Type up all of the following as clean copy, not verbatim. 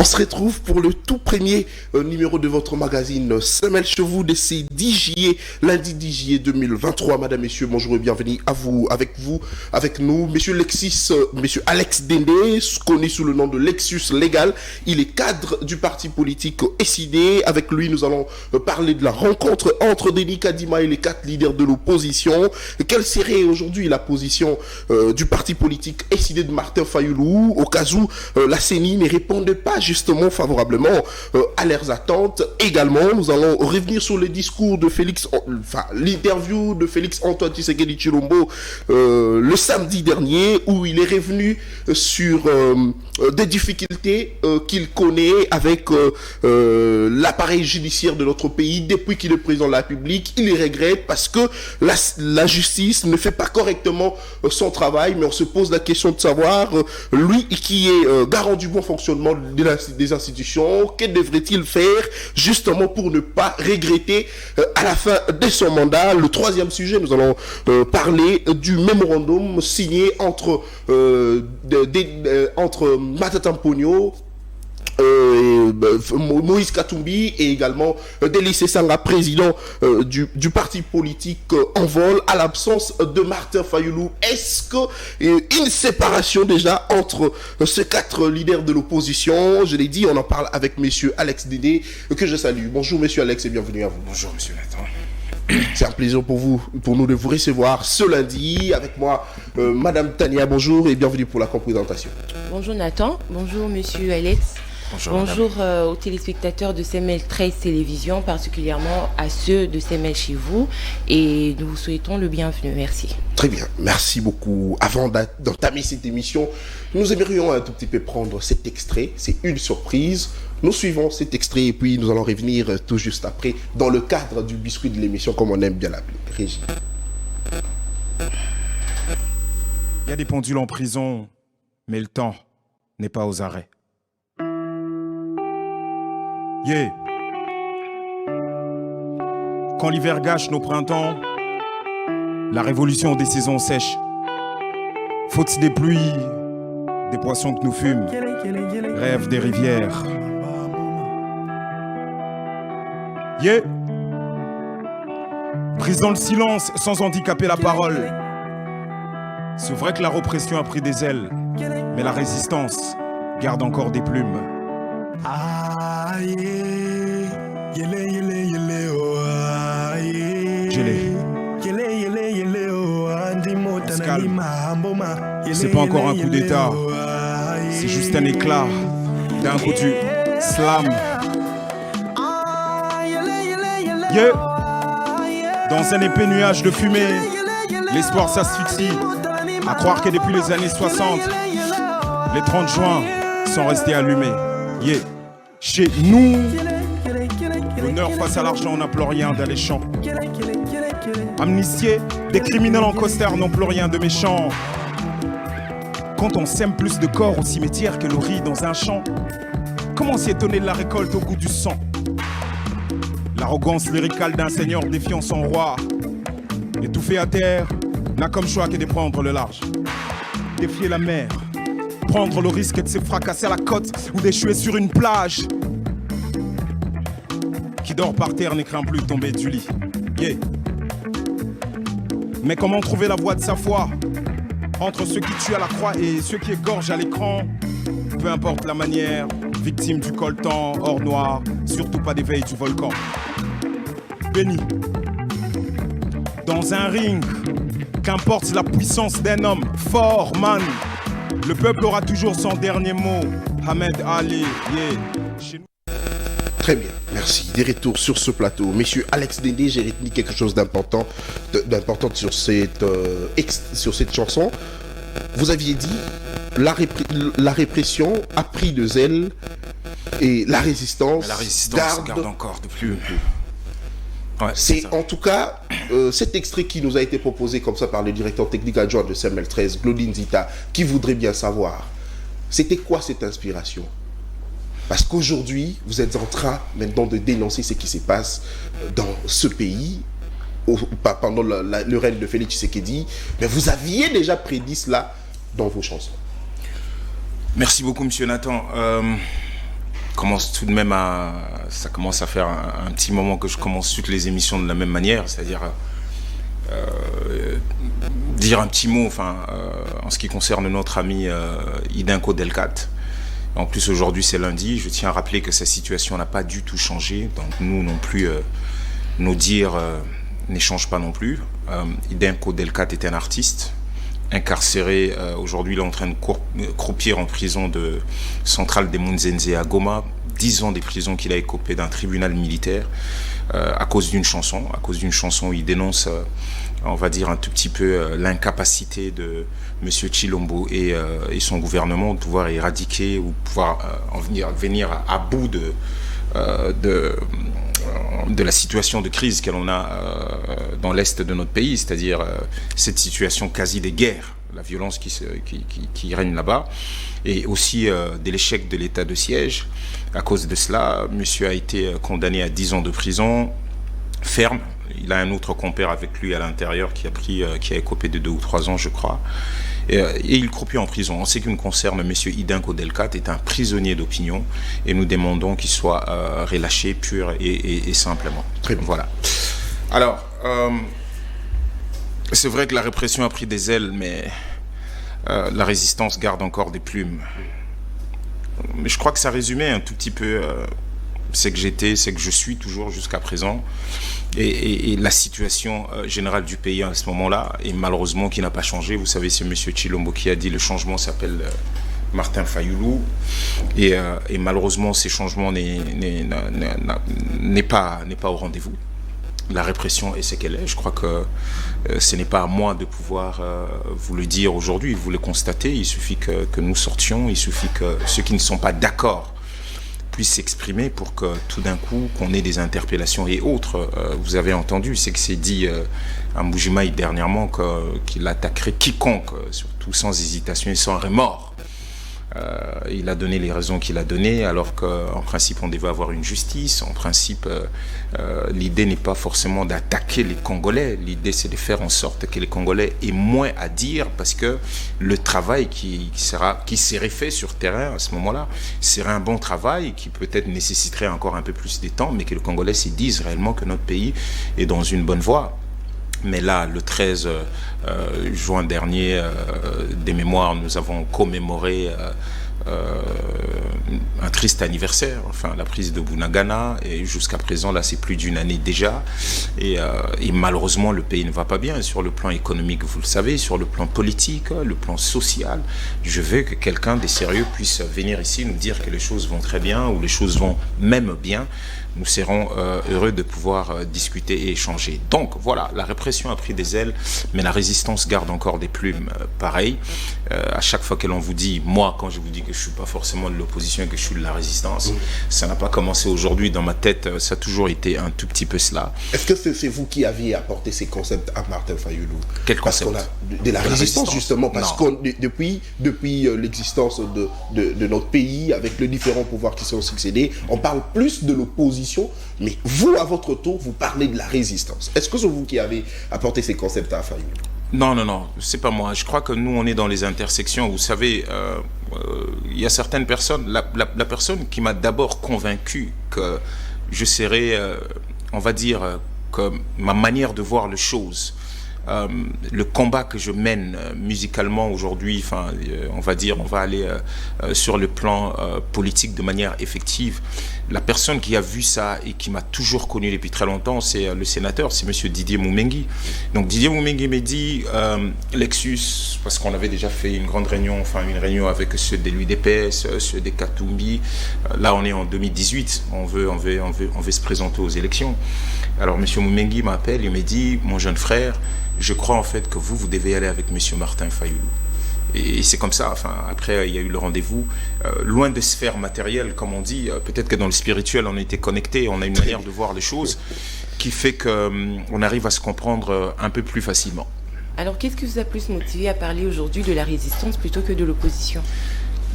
On se retrouve pour le tout premier numéro de votre magazine Semelle Chevaux de ces 10 juillet, lundi 10 juillet 2023. Madame, messieurs, bonjour et bienvenue à vous, avec nous. Monsieur Alex Dendé, connu sous le nom de Lexus Légal. Il est cadre du parti politique SID. Avec lui, nous allons parler de la rencontre entre Denis Kadima et les 4 leaders de l'opposition. Quelle serait aujourd'hui la position du parti politique SID de Martin Fayoulou au cas où la CENI ne répondait pas justement favorablement à leurs attentes. Également, nous allons revenir sur le discours de l'interview de Félix Antoine Tshisekedi Tshilombo le samedi dernier, où il est revenu sur des difficultés qu'il connaît avec l'appareil judiciaire de notre pays depuis qu'il est président de la République. Il les regrette parce que la justice ne fait pas correctement son travail, mais on se pose la question de savoir, lui qui est garant du bon fonctionnement des institutions, que devrait-il faire justement pour ne pas regretter à la fin de son mandat. Le troisième sujet, nous allons parler du mémorandum signé entre Matata Mponyo, Moïse Katumbi et également Délice Sanga, président du parti politique en vol, à l'absence de Martin Fayoulou. Est-ce que une séparation déjà entre ces 4 leaders de l'opposition? Je l'ai dit, on en parle avec monsieur Alex Dédé, que je salue. Bonjour monsieur Alex et bienvenue à vous. Bonjour monsieur Nathan. C'est un plaisir pour nous de vous recevoir ce lundi. Avec moi, madame Tania, bonjour et bienvenue pour la présentation. Bonjour Nathan, bonjour monsieur Alex. Bonjour aux téléspectateurs de Semelle 13 Télévision, particulièrement à ceux de Semelle chez vous, et nous vous souhaitons le bienvenu. Merci. Très bien, merci beaucoup. Avant d'entamer cette émission, nous aimerions un tout petit peu prendre cet extrait. C'est une surprise. Nous suivons cet extrait et puis nous allons revenir tout juste après dans le cadre du biscuit de l'émission, comme on aime bien l'appeler. Régie. Il y a des pendules en prison, mais le temps n'est pas aux arrêts. Yeah. Quand l'hiver gâche nos printemps, la révolution des saisons sèches. Faute des pluies, des poissons que nous fûmes, rêve des rivières. Yeah. Brisant le silence sans handicaper la parole. C'est vrai que la répression a pris des ailes, mais la résistance garde encore des plumes. C'est pas encore un coup d'état, c'est juste un éclat d'un coup du slam. Yeah. Dans un épais nuage de fumée, l'espoir s'asphyxie. À croire que depuis les années 60, les 30 juin sont restés allumés. Yeah. Chez nous, l'honneur face à l'argent n'a plus rien d'alléchant. Amnistiés, des criminels en costard n'ont plus rien de méchant. Quand on sème plus de corps au cimetière que le riz dans un champ, comment s'y étonner de la récolte au goût du sang? L'arrogance lyricale d'un seigneur défiant son roi, étouffé à terre, n'a comme choix que de prendre le large. Défier la mer, prendre le risque de se fracasser à la côte ou d'échouer sur une plage. Qui dort par terre ne craint plus de tomber du lit. Yeah. Mais comment trouver la voie de sa foi entre ceux qui tuent à la croix et ceux qui égorgent à l'écran? Peu importe la manière, victime du coltan, hors noir, surtout pas d'éveil du volcan. Béni. Dans un ring, qu'importe la puissance d'un homme, fort man, le peuple aura toujours son dernier mot. Ahmed Ali, yeah. Très bien, merci. Des retours sur ce plateau. Monsieur Alex Dendé, j'ai retenu quelque chose d'important sur cette chanson. Vous aviez dit la répression a pris de zèle et la résistance garde encore de plus. Ouais, c'est en tout cas cet extrait qui nous a été proposé comme ça par le directeur technique adjoint de Semelle 13, Claudine Zita, qui voudrait bien savoir, c'était quoi cette inspiration? Parce qu'aujourd'hui, vous êtes en train maintenant de dénoncer ce qui se passe dans ce pays, pendant le règne de Félix Tshisekedi, mais vous aviez déjà prédit cela dans vos chansons. Merci beaucoup, monsieur Nathan. commence tout de même ça commence à faire un petit moment que je commence toutes les émissions de la même manière, c'est-à-dire dire un petit mot, en ce qui concerne notre ami Hidinko Delcat. En plus, aujourd'hui, c'est lundi. Je tiens à rappeler que sa situation n'a pas du tout changé. Donc, nous non plus, nos dires n'échangent pas non plus. Hidinko Delcat est un artiste incarcéré. Aujourd'hui, il est en train de croupir en prison centrale des Munzenze à Goma. 10 ans de prison qu'il a écopé d'un tribunal militaire à cause d'une chanson. À cause d'une chanson où il dénonce, on va dire, un tout petit peu l'incapacité de M. Tshilombo et son gouvernement de pouvoir éradiquer ou pouvoir venir à bout de la situation de crise que l'on a dans l'est de notre pays, c'est-à-dire cette situation quasi des guerres, la violence qui règne là-bas, et aussi de l'échec de l'état de siège. À cause de cela, monsieur a été condamné à 10 ans de prison ferme. Il a un autre compère avec lui à l'intérieur qui a écopé de 2 ou 3 ans, je crois. Et il croupit en prison. En ce qui nous concerne, M. Hidinko Delcat est un prisonnier d'opinion et nous demandons qu'il soit relâché pur et simplement. Très bien. Voilà. Alors, c'est vrai que la répression a pris des ailes, mais la résistance garde encore des plumes. Mais je crois que ça résumait un tout petit peu ce que j'étais, ce que je suis toujours jusqu'à présent. Et la situation générale du pays à ce moment-là, et malheureusement qui n'a pas changé. Vous savez, c'est M. Tshilombo qui a dit le changement s'appelle Martin Fayoulou. Et malheureusement, ces changements n'est pas au rendez-vous. La répression est ce qu'elle est. Je crois que ce n'est pas à moi de pouvoir vous le dire aujourd'hui. Vous le constatez. Il suffit que nous sortions. Il suffit que ceux qui ne sont pas d'accord puissent s'exprimer pour que tout d'un coup, qu'on ait des interpellations et autres. Vous avez entendu, c'est que c'est dit à Mbujimaï dernièrement qu'il attaquerait quiconque, surtout sans hésitation et sans remords. Il a donné les raisons qu'il a données, alors qu'en principe on devait avoir une justice. En principe, l'idée n'est pas forcément d'attaquer les Congolais. L'idée, c'est de faire en sorte que les Congolais aient moins à dire, parce que le travail qui serait fait sur terrain à ce moment-là serait un bon travail qui peut-être nécessiterait encore un peu plus de temps, mais que les Congolais se disent réellement que notre pays est dans une bonne voie. Mais là, le 13 juin dernier, des mémoires, nous avons commémoré un triste anniversaire, la prise de Bunagana, et jusqu'à présent, là, c'est plus d'une année déjà, et malheureusement, le pays ne va pas bien sur le plan économique, vous le savez, sur le plan politique, le plan social. Je veux que quelqu'un de sérieux puisse venir ici nous dire que les choses vont très bien, ou les choses vont même bien. Nous serons heureux de pouvoir discuter et échanger. Donc voilà, la répression a pris des ailes, mais la résistance garde encore des plumes. Pareil, à chaque fois que l'on vous dit, moi, quand je vous dis que je ne suis pas forcément de l'opposition et que je suis de la résistance, ça n'a pas commencé aujourd'hui. Dans ma tête, ça a toujours été un tout petit peu cela. Est-ce que c'est vous qui aviez apporté ces concepts à Martin Fayoulou? Quel concept? De la résistance, justement, parce que depuis l'existence de notre pays, avec les différents pouvoirs qui sont succédés, on parle plus de l'opposition, mais vous, à votre tour, vous parlez de la résistance. Est-ce que c'est vous qui avez apporté ces concepts à Fayoulou? Non, c'est pas moi. Je crois que nous, on est dans les intersections. Vous savez, il y a certaines personnes, la personne qui m'a d'abord convaincu que je serais, on va dire, que ma manière de voir les choses, le combat que je mène musicalement aujourd'hui, on va aller sur le plan politique de manière effective. La personne qui a vu ça et qui m'a toujours connu depuis très longtemps, c'est le sénateur, c'est monsieur Didier Moumengi. Donc Didier Moumengi m'a dit, Lexus, parce qu'on avait déjà fait une grande réunion, une réunion avec ceux de l'UDPS, ceux des Katumbi. Là, on est en 2018, on veut se présenter aux élections. Alors monsieur Moumengi m'appelle, il me dit, mon jeune frère, je crois en fait que vous devez aller avec monsieur Martin Fayoulou. Et c'est comme ça, après il y a eu le rendez-vous, loin des sphères matérielles comme on dit, peut-être que dans le spirituel on était connectés, on a une manière de voir les choses qui fait qu'on arrive à se comprendre un peu plus facilement. Alors qu'est-ce qui vous a plus motivé à parler aujourd'hui de la résistance plutôt que de l'opposition?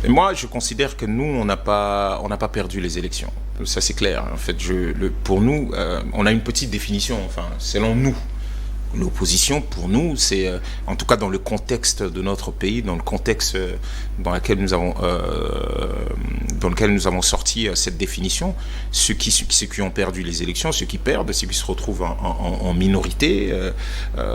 Et moi je considère que nous on n'a pas perdu les élections, ça c'est clair. En fait pour nous on a une petite définition, selon nous. L'opposition, pour nous, c'est, en tout cas dans le contexte de notre pays, dans le contexte dans lequel nous avons sorti cette définition, ceux qui ont perdu les élections, ceux qui perdent, ceux qui se retrouvent en minorité,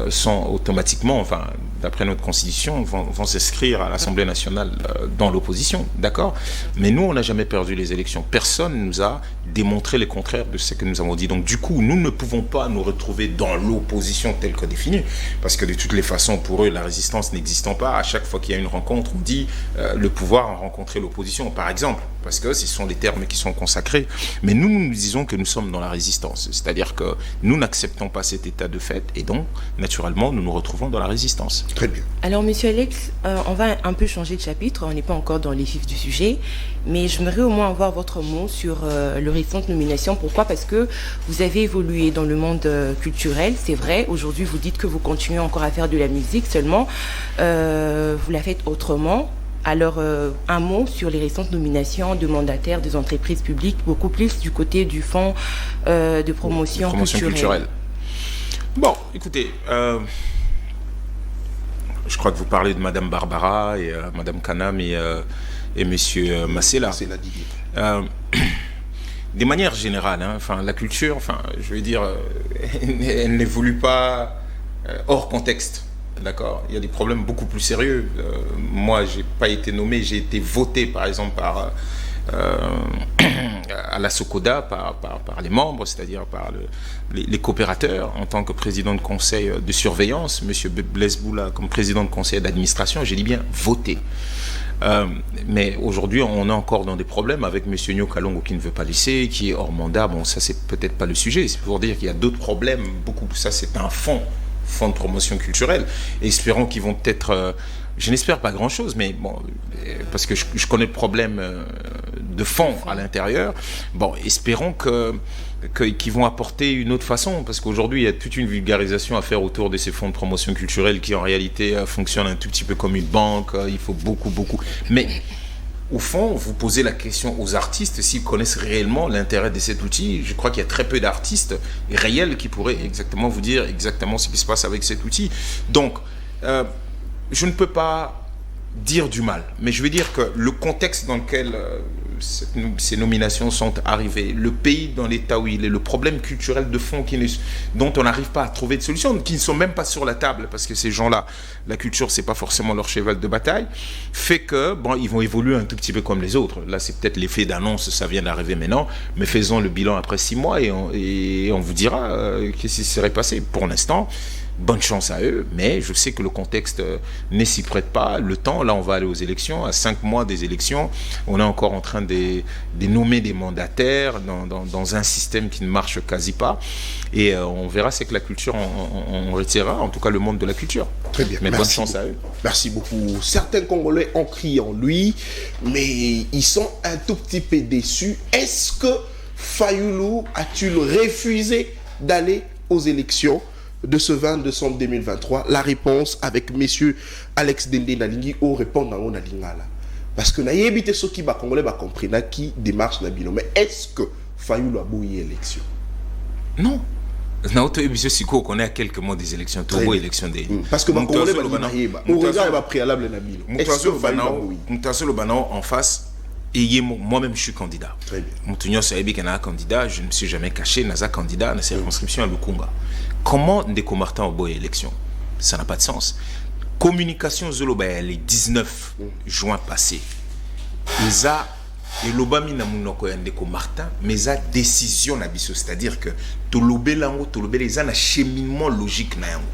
sont automatiquement, enfin, d'après notre constitution, vont s'inscrire à l'Assemblée nationale dans l'opposition, d'accord? Mais nous, on n'a jamais perdu les élections. Personne ne nous a démontré le contraire de ce que nous avons dit. Donc, du coup, nous ne pouvons pas nous retrouver dans l'opposition telle que définie, parce que de toutes les façons, pour eux, la résistance n'existant pas, à chaque fois qu'il y a une rencontre, on dit le pouvoir a rencontré l'opposition, par exemple, parce que ce sont les termes qui sont consacrés. Mais nous disons que nous sommes dans la résistance, c'est-à-dire que nous n'acceptons pas cet état de fait, et donc, naturellement, nous nous retrouvons dans la résistance. Très bien. Alors, monsieur Alex, on va un peu changer de chapitre, on n'est pas encore dans les vifs du sujet, mais j'aimerais au moins avoir votre mot sur le récente nomination. Pourquoi? Parce que vous avez évolué dans le monde culturel, c'est vrai. Aujourd'hui, vous dites que vous continuez encore à faire de la musique, seulement vous la faites autrement. Alors, un mot sur les récentes nominations de mandataires des entreprises publiques, beaucoup plus du côté du fonds de promotion culturelle. Bon, écoutez, je crois que vous parlez de Madame Barbara et Madame Kanam et Monsieur Massela. De manière générale, hein, la culture, je veux dire, elle n'évolue pas hors contexte. D'accord, il y a des problèmes beaucoup plus sérieux. Moi, j'ai pas été nommé, j'ai été voté, par exemple, à la SOCODA par les membres, c'est-à-dire par les coopérateurs, en tant que président de conseil de surveillance, M. Blaise Boula comme président de conseil d'administration, j'ai dit bien voté. Mais aujourd'hui, on est encore dans des problèmes avec M. Nyo Kalongo qui ne veut pas laisser, qui est hors mandat. Bon, ça, c'est peut-être pas le sujet, c'est pour dire qu'il y a d'autres problèmes, beaucoup. Ça, c'est un fonds de promotion culturelle. Et espérons qu'ils vont peut-être... je n'espère pas grand-chose, mais bon, parce que je connais le problème de fond à l'intérieur. Bon, espérons qu'ils vont apporter une autre façon, parce qu'aujourd'hui, il y a toute une vulgarisation à faire autour de ces fonds de promotion culturelle qui, en réalité, fonctionnent un tout petit peu comme une banque. Il faut beaucoup. Mais... au fond, vous posez la question aux artistes s'ils connaissent réellement l'intérêt de cet outil. Je crois qu'il y a très peu d'artistes réels qui pourraient exactement vous dire exactement ce qui se passe avec cet outil. Donc, je ne peux pas dire du mal, mais je veux dire que le contexte dans lequel ces nominations sont arrivées, le pays dans l'état où il est, le problème culturel de fond dont on n'arrive pas à trouver de solution, qui ne sont même pas sur la table, parce que ces gens-là, la culture, c'est pas forcément leur cheval de bataille, fait que, bon, ils vont évoluer un tout petit peu comme les autres. Là, c'est peut-être l'effet d'annonce, ça vient d'arriver maintenant, mais faisons le bilan après 6 mois et on vous dira qu'est-ce qui serait passé. Pour l'instant, bonne chance à eux, mais je sais que le contexte ne s'y prête pas. Le temps, là, on va aller aux élections. À 5 mois des élections, on est encore en train de nommer des mandataires dans un système qui ne marche quasi pas. Et on verra c'est que la culture on retirera, en tout cas le monde de la culture. Très bien. Mais bonne chance à eux. Merci beaucoup. Certains Congolais ont crié en lui, mais ils sont un tout petit peu déçus. Est-ce que Fayulu a-t-il refusé d'aller aux élections de ce 20 décembre 2023? La réponse avec messieurs Alex Dende Nalingi au répondre dans la lingala. Parce que naïe évité ceux qui va congolais va comprendre qui démarche na bino. Mais est-ce que Fayulu a bouillé élection? Non. Naoto ebiso siko qu'on est à quelques mois des élections, tobo élection des. Parce que congolais va naïe ba. On regarde va préalable na bino. Est-ce que Fayulu Mutaso Banao en face? Et moi-même, je suis candidat. Très bien. Moutounio Saebi qui est candidat, je ne me suis jamais caché, Naza candidat, dans la circonscription à Lukunga. Comment Ndeko Martin au boy élection? Ça n'a pas de sens. Communication Zoloba, les 19 juin passé. Isa et l'obami na munoko ya Ndeko Martin, mais sa décision nabiso, c'est-à-dire que tolobe lango, tolobe les an cheminement logique na yango.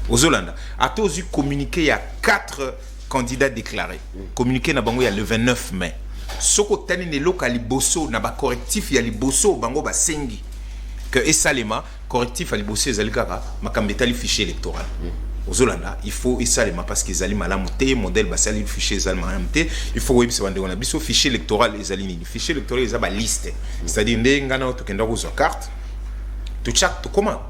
Aux Zolanda, à tous eu communiqué, il y a 4 candidats déclarés. Communiqué na bango il y a le 29 mai. Soko tani ne loka liboso na ba correctif ya liboso bango ba sengi que esalema correctif à liboso ezalikaka makambeta li fichier électoral. Aux Olanda, il faut esalema parce que ezali malamu te modèle basali fichier ezali malamu te, il faut webisa bande on a biso fichier électoral ezali ni fichier électoral eza ba liste, c'est-à-dire ndengana to kenda ko carte to chaque comment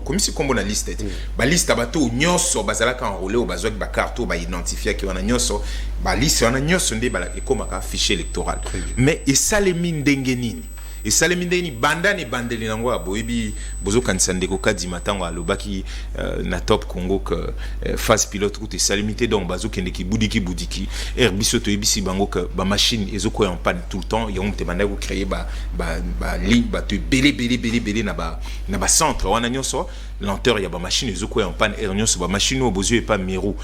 comme si comme on a liste ba liste bato nyonso bazalaka enrôler au bazok ba carte ba identifier ki wana nyonso ba liste wana nyonso nde ba ekomaka fichier électoral. Mais esalemi ndenge nini et salemi ndeni banda ne bandeli nango boyebi bozo kansande ko kadima tango alobaki na top Congo que phase pilote route salimité donc bazo kende ki budiki biso to yebisi bango que ba machine ezoko en panne tout le temps ya onte banda ko créer ba ligne ba te belé na ba centre wana nyonso lenteur ya ba machine ezoko en panne nyonso ba machine o bozo e pas miro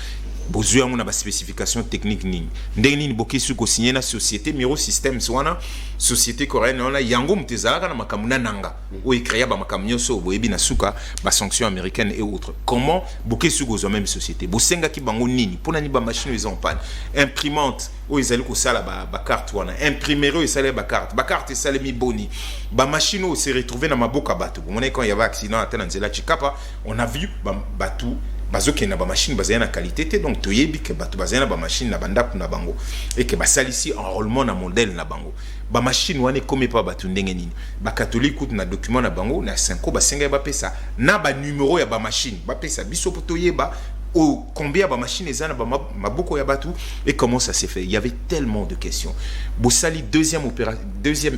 bozo amuna ba spécification technique nini ndenge nini bokesu ko signer na société Miro Systems wana société coréenne wana yango mtezalaka na makamuna nanga o créer ba makamnyo so boyebi na suka ba sanctions américaines et autres comment bokesu ko zo même société bosenga ki bango nini pona ni ba machine ils en panne imprimante o ezali ko sala ba carte wana imprimerie ezali ba carte ezali mi boni ba machine o se retrouver na maboka bato on est quand il y avait accident à Tananzela Chikapa on a vu batou bazoke na ba machine bazaya na qualité te donc toyebi ke bato bazaya na ba machine na bandako na bango et que basalisi enrôlement na modèle na bango ba machine wane comme pas bato ndenge nini ba catholique tout na document na bango na 5 ba senga ba pesa na ba numéro ya ba machine ba pesa biso potoyeba au combien ba machine ezana ba maboko ya bato et comment ça s'est fait. Il y avait tellement de questions. Bossali deuxième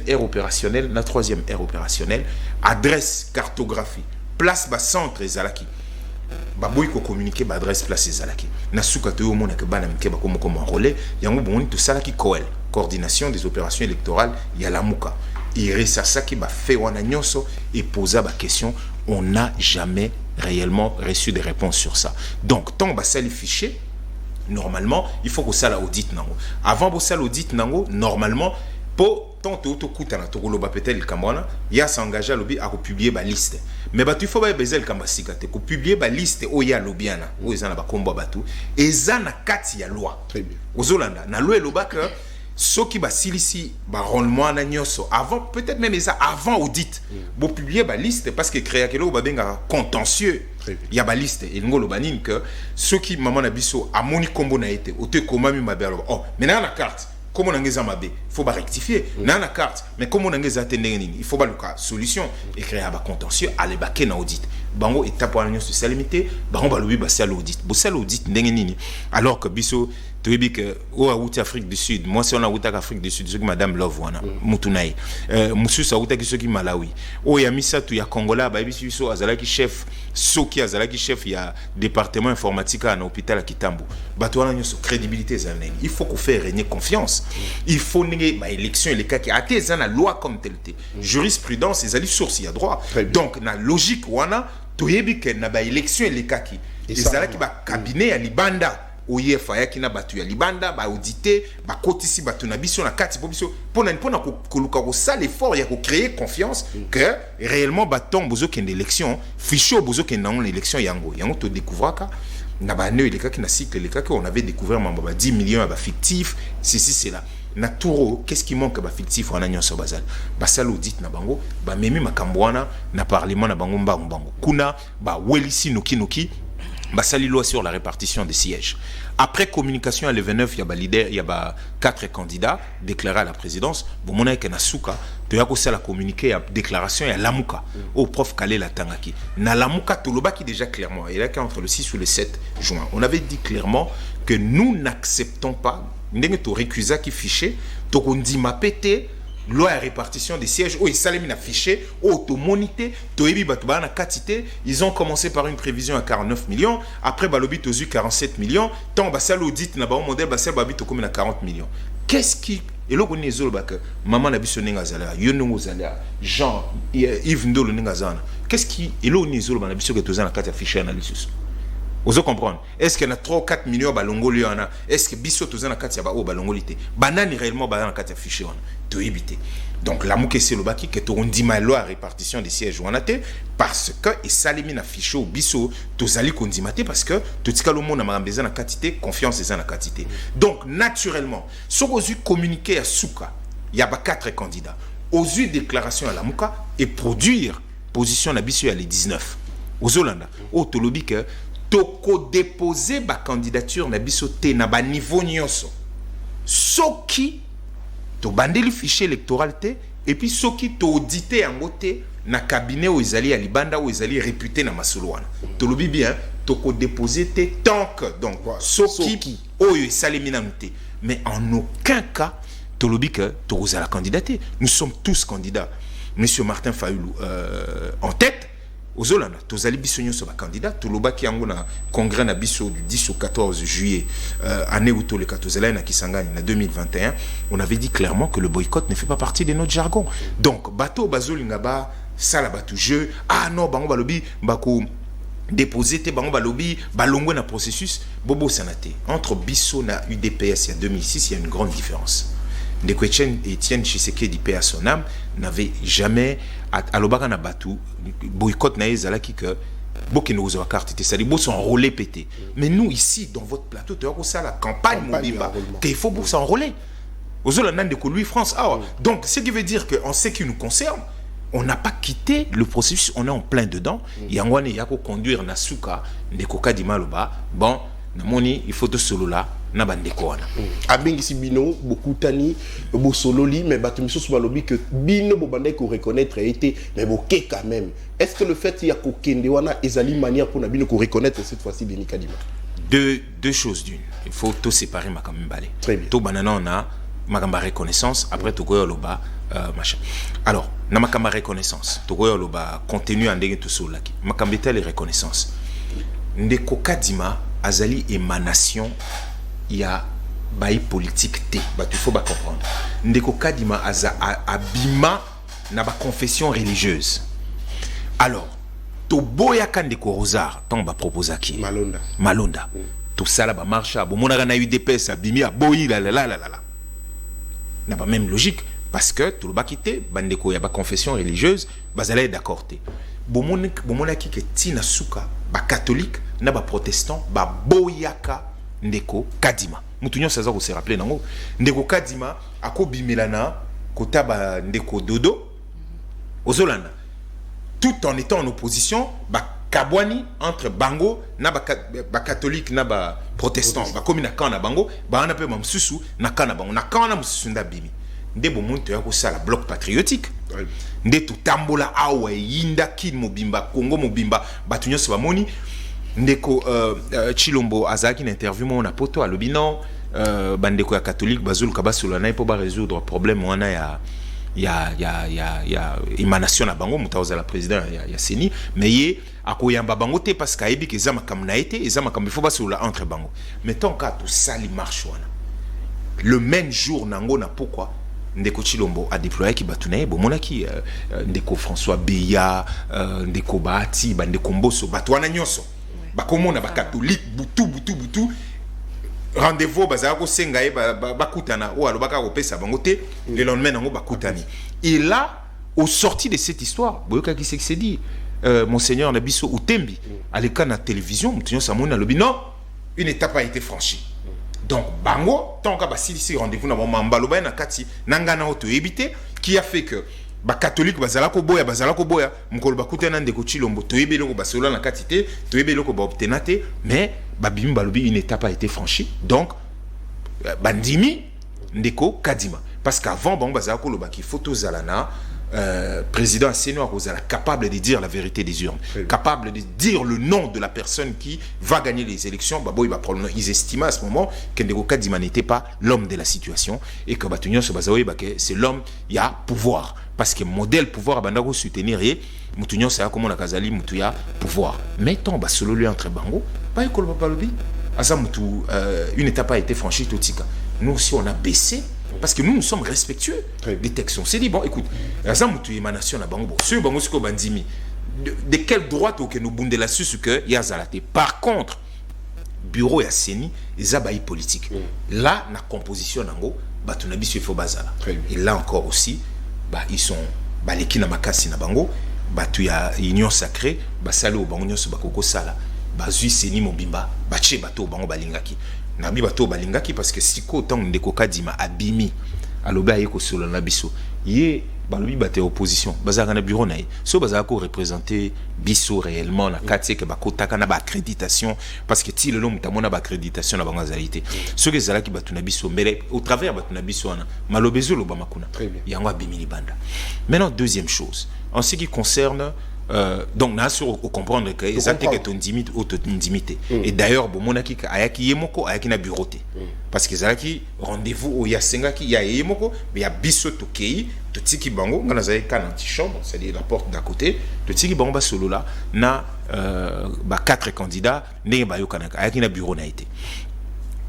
ère opérationnelle, la troisième ère opérationnelle, adresse cartographie, place ba centre ezalaki. Baboy ko communiquer ba adresse place ezalaki. Na suka to yo mona ke bana mke ba comme relais, yango boni to salaki COEL, coordination des opérations électorales ya lamuka. Et ça qui ba fait wana nyonso et posa ba question, on n'a jamais réellement reçu des réponses sur ça. Donc tant que ça les fichiers normalement il faut que ça la audit nango avant que ça l'audit nango normalement pour tant to kuta na to loba petel kamwana ya s'engager à lobby à publier ba liste mais ba tu faut ba bezel kamba sikate ko publier ba liste o ya lobiana o ezana ba komba batu ezana kati ya loi très bien ozolanda na loi lobaka ceux qui basilisi baronnement na nyoso avant peut-être même ça avant audit bo publier ba liste parce que créer kelo ba benga contentieux il y a ba liste et ngolo banine que ceux qui maman na biso amoni kombo na été ote komami mabelo oh maintenant la carte comment on engage mabé faut ba rectifier na la carte mais comment on engage atendenge nini il faut ba luka solution et créer ba contentieux aller ba na audit bango étape wana nyoso c'est limité bango ba lobi ba sala audit bo sala audit ndenge nini alors que biso toyebi que o a Afrique du Sud moi si on a Afrique du Sud ce qui madame Love wana mutunaï mususa uta ki soki Malawi o ya misatu ya Congola ba biso so azalaki chef soki azalaki chef ya département informatique na hôpital à Kitambo bato wana nyoso crédibilité zanene il faut qu'on fait régner confiance il faut néger ba élection les cas qui até zana loi comme telle jurisprudence ezali source ya droit donc na logique wana toyebi que na ba élection les cas qui ezalaki ba cabinet ya libanda oyefa yaki na batu ya libanda ba auditer ba kotisi batu na biso na kati po biso pona koluka ko sala effort ya ko créer confiance que réellement baton bozo ken élection ficho bozo ken dans l'élection yango to découvraka na ba ne eleka ki na cycle eleka ki on avait découvert mamba 10 millions ba fictif ceci c'est là na touro qu'est-ce qui manque ba fictif wana nyonso bazal basala audit na bango ba memi makambwana na parlement na bango mbango kuna ba welisi noki basali loi sur la répartition des sièges. Après communication à l'E29, il y a ba leader, il y a ba 4 candidats déclarés à la présidence. Bon mon que na suka, to ya ko sala communiquer à déclaration ya lamuka au prof Kale la Tangaki. Na lamuka to lobaki déjà clairement, il y a entre le 6 ou le 7 juin. On avait dit clairement que nous n'acceptons pas ndenge to récusa qui fiché, to ko ndima pété loi à répartition des sièges où ils salemi affiché auto-monité toebi batba na quantité ils ont commencé par une prévision à 49 millions après balobi tozu 47 millions tant basal audit na ba modèle basal babi to comme à 40 millions qu'est-ce qui et là on est zolo bak maman na biso ninga zala yonongo zala Jean Yves Ndolo ninga zana qu'est-ce qui et là on est zolo na biso que toza na carte affiché analysis vous comprenez est-ce qu'il y a 3 ou 4 millions balongoli yana est-ce que biso toza na kati ya ba o balongolité banani réellement ba na kati affiché wana to éviter donc la mouke c'est le baki que to ndima loi répartition des sièges wana te parce que et salimi na ficho biso tozali kondimate parce que to tika lo mona mambeza na quantité confiance eza na quantité donc naturellement so ozu communiquer à suka il y a ba 4 candidats ozu déclaration à la mouka et produire position na biso ya les 19 ozolanda o to lobi que toko déposer ba candidature na biso te na ba niveau nyonso soki to bandeli fichier électoral te et puis soki to auditer yango te na cabinet où ezali ya libanda où ezali réputé na masolo wana to lobi bien toko déposer te tant que donc soki oyo esalemi nanu te mais en aucun cas to lobi que to ozala candidater nous sommes tous candidats monsieur Martin Fayulu en tête aux Olanda tozali biso nyonso ba candidat tolobaki yango na congrès na biso du 10 au 14 juillet année où toleka tozala na Kisangani na 2021 on avait dit clairement que le boycott ne fait pas partie de notre jargon. Donc bato bazolinga ba sala batu jeu non bango balobi bako déposer te bango balobi balongwe na processus bobo sanate entre biso na UDPS il y a 2006 il y a une grande différence. Ndeko Etienne Tshisekedi paix à son âme n'avait jamais alobaka na batu boycott na ezalaki que bokeno oza carte te sali bo s'enrôler pété. Mais nous ici dans votre plateau tu as ça la campagne mobimba il faut pour s'enrôler ozola ndeko Louis France. Donc ce qui veut dire que en ce qui nous concerne on n'a pas quitté le processus, on est en plein dedans. Yangwane yako conduire na suka ndeko Kadima loba bon namoni il faut te solo là na bandeko wana abengisi bino bokutani bo sololi mais bato miso balobi que bino bo bandeko ko reconnaître été mais boké quand même. Est-ce que le fait ya ko kende wana ezali manière pour na bino ko reconnaître cette fois-ci Denis Kadima? Deux choses d'une. Il faut tout séparer makambo balé. Très bien. To banana on a makamba reconnaissance après to koyo loba machin. Alors na makamba reconnaissance to koyo loba contenu andenge to solaki makamba telle reconnaissance ndeko Kadima azali émanation il y a bail politique T. Il faut comprendre. Ndeko Kadima abima na ba confession religieuse. Alors, to boya kan ndeko Rosar, ton ba proposa ki. Malonda. Tout ça là ba marcha, bo monaka na UDPS abimi aboyi la. N'a pas même logique parce que tout le bakité bandeko ya ba confession religieuse, bazala d'accord té. Bo monaki ke tina suka ba catholique na ba protestant ba boyaka ndeko Kadima. Mutunyo saza ko se rappeler nango ndeko Kadima akobimela kotaba ndeko Dodo ozolanda tout en étant en opposition ba kabwani entre bango na ba catholique na ba protestant ba komi na kana bango ba na pe mamsusu na kana bango na kana mususu nda bimi ndebo muntu ya ko sala bloc patriotique nde tutambola awa yinda kin mobimba Congo mobimba batunyo se bamoni ndeko Chilombo azaki na interview mo na poto alobi non bandeko ya catholique bazulu kabasula na po ba résoudre problème wana ya émanation na bango mutaoza la président ya Seni mais ye akoyamba bango te parce que ayebi ke zama kam na été ezama kam il faut basula entre bango mais tant qu'à tout ça li marche wana le même jour nango na pourquoi ndeko Chilombo a déployé ki batunaye bo monaki ndeko François Beya ndeko Bahati bandeko Mboso batwana nyonso bakomona ba catholique butu rendez-vous bazala ko senga e bakutana o alobaka ko pesa bango te le lendemain nango bakutani. Et là au sorti de cette histoire boyoka ki s'est dit monseigneur Nabiso Utembi à l'écran na télévision mutunyo samona lobi non une étape a été franchie. Donc bango tant ka basili rendez-vous na mamba loba na kati nangana auto éviter qui a fait que ba catholique bazala ko boya mukolo bakutana ndeko Chilombo toyebe loko basola na kati te toyebe loko ba obtenir te mais babimi balobi une étape a été franchie. Donc bandimi ndeko Kadima parce qu'avant bon bazala ko loba ki photo zalana président Seno Rosala capable de dire la vérité des urnes, capable de dire le nom de la personne qui va gagner les élections. Babo il va prendre, ils estimaient à ce moment que Ndeko Kadima n'était pas l'homme de la situation et que Batunyo se basawe c'est l'homme il y a pouvoir parce que modèle pouvoir abandako soutenir et Mutunyo c'est comme on a kazali mutuya pouvoir. Mais tant basolo lui entre bango pas école papa lobi asa mutu une étape a été franchie tout tika. Nous aussi on a baissé parce que nous sommes respectueux des textes. On s'est dit, bon, écoute, émanation à Bango, ce Bango Bandimi, de quel droit que nous bondons là-dessus que Yazalate. Par contre, bureau et Seni, les abaïs politiques. Là, la composition d'Ango, Batunabi Sufo Bazala. Et là encore aussi, ils sont Baleki na Makasi na Bango, Batuya Union Sacrée, Basalo au Bango Nyos Bakoko Sala, Bazui Seni Mobimba, Bache Bato Bango Balingaki. Nabi bato balingaki parce que siko tant ndeko Kadima abimi aloba yeko solo na biso ye balobi bate opposition bazaka na bureau na ye so bazaka ko représenter biso réellement na kati ke bakotaka na ba accréditation parce que ti le nom mutamona ba accréditation na bangazalité ce que zalaki batu na biso mais au travers batu na biso na malobezo lo ba makuna yango abimi libanda. Maintenant deuxième chose en ce qui concerne donc na sur comprendre que exactement que ton limite ou ton intimité et d'ailleurs bon monaki ayaki yemoko ayaki na bureauté parce que zalaki rendez-vous au yasenga ki ya yemoko mais ya biso to kei to tiki bango ngana zai kana antichambre c'est-à-dire la porte d'à côté to tiki bango ba solo là na ba 4 candidats ne ba yokana ayaki na bureau na été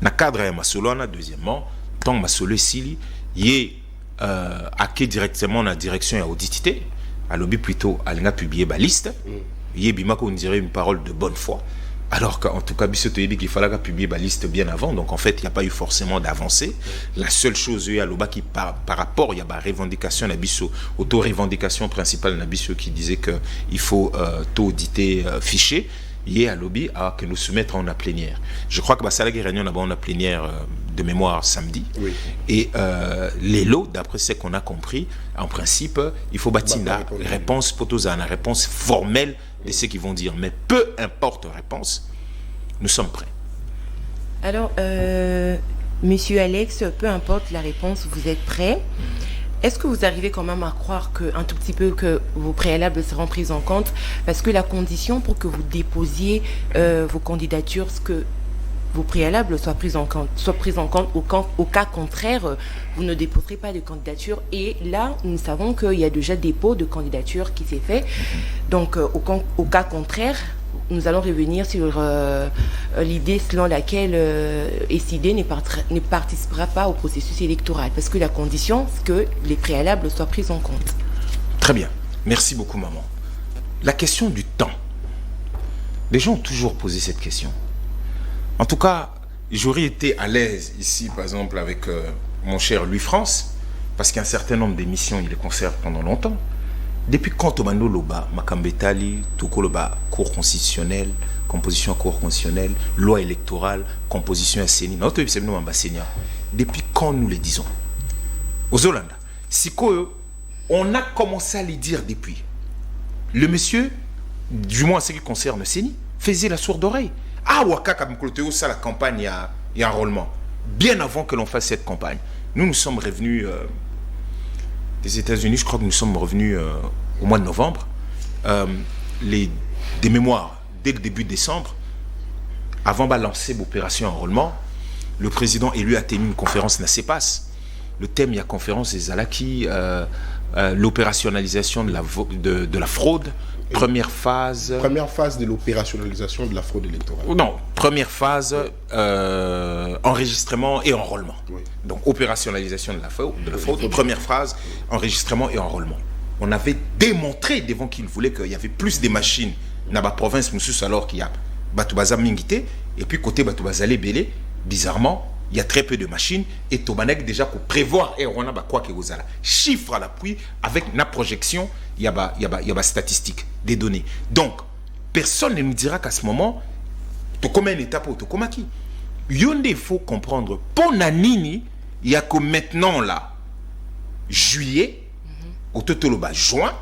na cadre ya masolo na deuxièmement tant masolo sili yé aké directement na direction ya auditité à lobby plutôt à publier la liste on dirait une parole de bonne foi alors qu'en tout cas qu'il fallait publier la liste bien avant donc en fait il n'y a pas eu forcément d'avancée la seule chose à l'oba qui par rapport il y a la revendication auto-revendication principale qui disait que il faut tout auditer fichier il y a lobby à que nous soumettre en la plénière. Je crois que la réunion en la plénière de mémoire samedi. Oui. Et les lots, d'après ce qu'on a compris, en principe, il faut bâtir la réponse potosa, la réponse formelle de ce qu'ils vont dire. Mais peu importe la réponse, nous sommes prêts. Alors, Monsieur Alex, peu importe la réponse, vous êtes prêts. Est-ce que vous arrivez quand même à croire un tout petit peu que vos préalables seront pris en compte? Parce que la condition pour que vous déposiez vos candidatures, c'est que vos préalables soient pris en compte. Au cas contraire, vous ne déposerez pas de candidature. Et là, nous savons qu'il y a déjà dépôt de candidature qui s'est fait. Donc, au cas contraire, nous allons revenir sur l'idée selon laquelle SID ne participera pas au processus électoral. Parce que la condition, c'est que les préalables soient pris en compte. Très bien. Merci beaucoup, maman. La question du temps. Les gens ont toujours posé cette question. En tout cas, j'aurais été à l'aise ici, par exemple, avec mon cher Louis-France, parce qu'un certain nombre d'émissions, il les conserve pendant longtemps. Depuis quand Omano Loba, Makambetali, Toko Loba, cours constitutionnel, composition à cours constitutionnel, loi électorale, composition à Séni, depuis quand nous les disons? Aux Hollande, on a commencé à les dire depuis. Le monsieur, du moins en ce qui concerne Séni, faisait la sourde oreille. Ah, Wakaka Mkoloteo, ça la campagne et enrôlement. Bien avant que l'on fasse cette campagne. Nous sommes revenus des États-Unis, je crois que nous sommes revenus au mois de novembre. Des mémoires, dès le début décembre, avant de lancer l'opération enrôlement, le président élu a tenu une conférence na CEPAS. Le thème de la conférence est Zalaki, l'opérationnalisation de la fraude. Première phase de l'opérationnalisation de la fraude électorale. Non, première phase, enregistrement et enrôlement. Oui. Donc, opérationnalisation de la fraude. Première phase, enregistrement et enrôlement. On avait démontré devant qu'ils voulaient qu'il y avait plus de machines dans la province, alors qu'il y a Batoubaza Mingité, et puis côté Batoubaza Lebele, bizarrement, il y a très peu de machines, et Tobanek déjà pour prévoir, et on a quoi que vous avez. Chiffre à l'appui, avec la projection, il y a statistiques, des données. Donc, personne ne nous dira qu'à ce moment, tu combien une étape ou tu combien qui. Il faut comprendre, pour Nanini, il y a que maintenant là, juillet, au Totoloba, juin,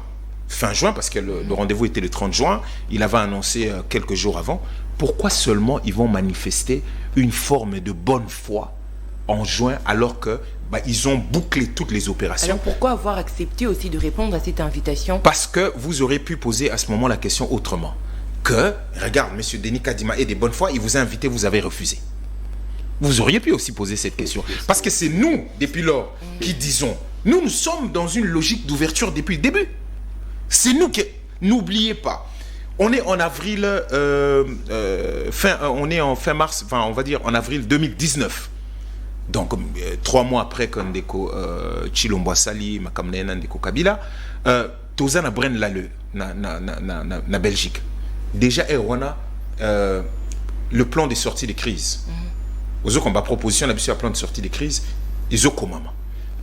fin juin, parce que le rendez-vous était le 30 juin, il avait annoncé quelques jours avant. Pourquoi seulement ils vont manifester une forme de bonne foi en juin alors que ils ont bouclé toutes les opérations? Alors pourquoi avoir accepté aussi de répondre à cette invitation? Parce que vous aurez pu poser à ce moment la question autrement. Que, regarde, M. Denis Kadima est de bonne foi, il vous a invité, vous avez refusé. Vous auriez pu aussi poser cette question. Parce que c'est nous, depuis lors, qui disons, nous sommes dans une logique d'ouverture depuis le début. C'est nous qui... N'oubliez pas, on est en avril, on est en fin mars, enfin on va dire en avril 2019. Donc 3 mois après Kondeko Chilombo Sali, Makamnena Ndeko Kabila, Tozana Bren Lale na Belgique. Déjà Erwana le plan de sortie de crise. Aux autres on va proposition là un plan de sortie de crise, ils ont comment.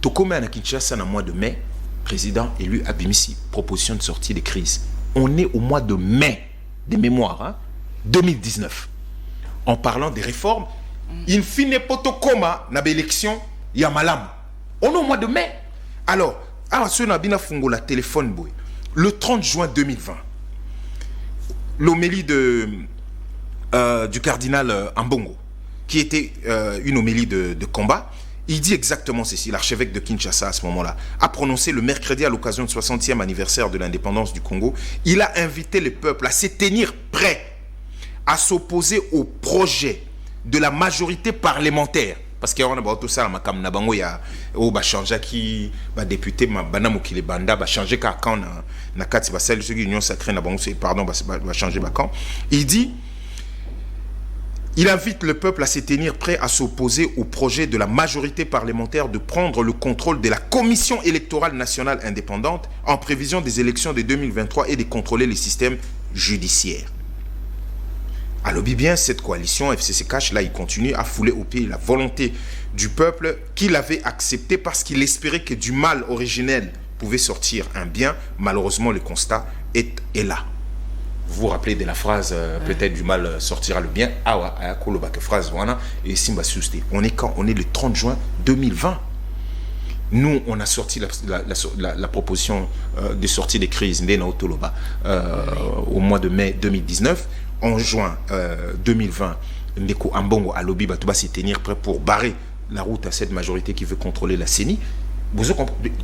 Tokome à Kinshasa en mois de mai, président élu Abimisi, proposition de sortie de crise. On est au mois de mai, de mémoire, 2019. En parlant des réformes, in fine potokoma na l'élection, il y a malam. On est au mois de mai. Alors, la téléphone boy. Le 30 juin 2020, l'homélie du cardinal Ambongo, qui était une homélie de combat, il dit exactement ceci. L'archevêque de Kinshasa, à ce moment-là, a prononcé le mercredi à l'occasion du 60e anniversaire de l'indépendance du Congo. Il a invité le peuple à se tenir prêt à s'opposer au projet de la majorité parlementaire. Parce qu'il y a tout ça, il y a qui député, qui va changer quand l'union sacrée, pardon, va changer quand. Il dit, il invite le peuple à se tenir prêt à s'opposer au projet de la majorité parlementaire de prendre le contrôle de la Commission électorale nationale indépendante en prévision des élections de 2023 et de contrôler les systèmes judiciaires. Alors bien, cette coalition FCC-Cash, là, il continue à fouler au pied la volonté du peuple qu'il avait accepté parce qu'il espérait que du mal originel pouvait sortir un bien. Malheureusement, le constat est là. Vous vous rappelez de la phrase, peut-être du mal sortira le bien. Ah ouais, phrase, voilà. Et Simba Sousté. On est quand? On est le 30 juin 2020. Nous, on a sorti la proposition de sortie des crises au mois de mai 2019. En juin 2020, Ndeko Ambongo à Lobi va se tenir prêt pour barrer la route à cette majorité qui veut contrôler la CENI.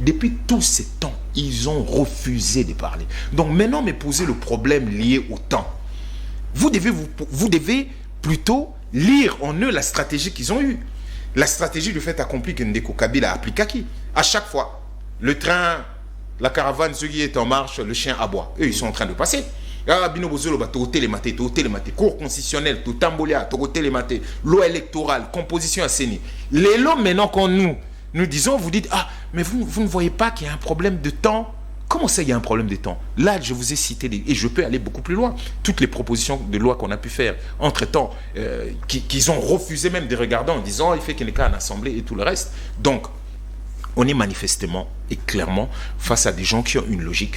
Depuis tout ce temps, ils ont refusé de parler. Donc maintenant, me poser le problème lié au temps. Vous devez plutôt lire en eux la stratégie qu'ils ont eue. La stratégie du fait accompli que Ndeko Kabila applique à qui? À chaque fois, le train, la caravane, ce qui est en marche, le chien aboie. Eux, ils sont en train de passer. Cours constitutionnel, tout tambolia, loi électorale, composition à CENI. Les lois maintenant qu'on nous disons, vous dites, ah, mais vous ne voyez pas qu'il y a un problème de temps? Comment ça, il y a un problème de temps? Là, je vous ai cité, et je peux aller beaucoup plus loin, toutes les propositions de loi qu'on a pu faire, entre-temps, qu'ils ont refusé même de regarder en disant, il fait qu'il n'y ait qu'à en assemblée et tout le reste. Donc, on est manifestement et clairement face à des gens qui ont une logique.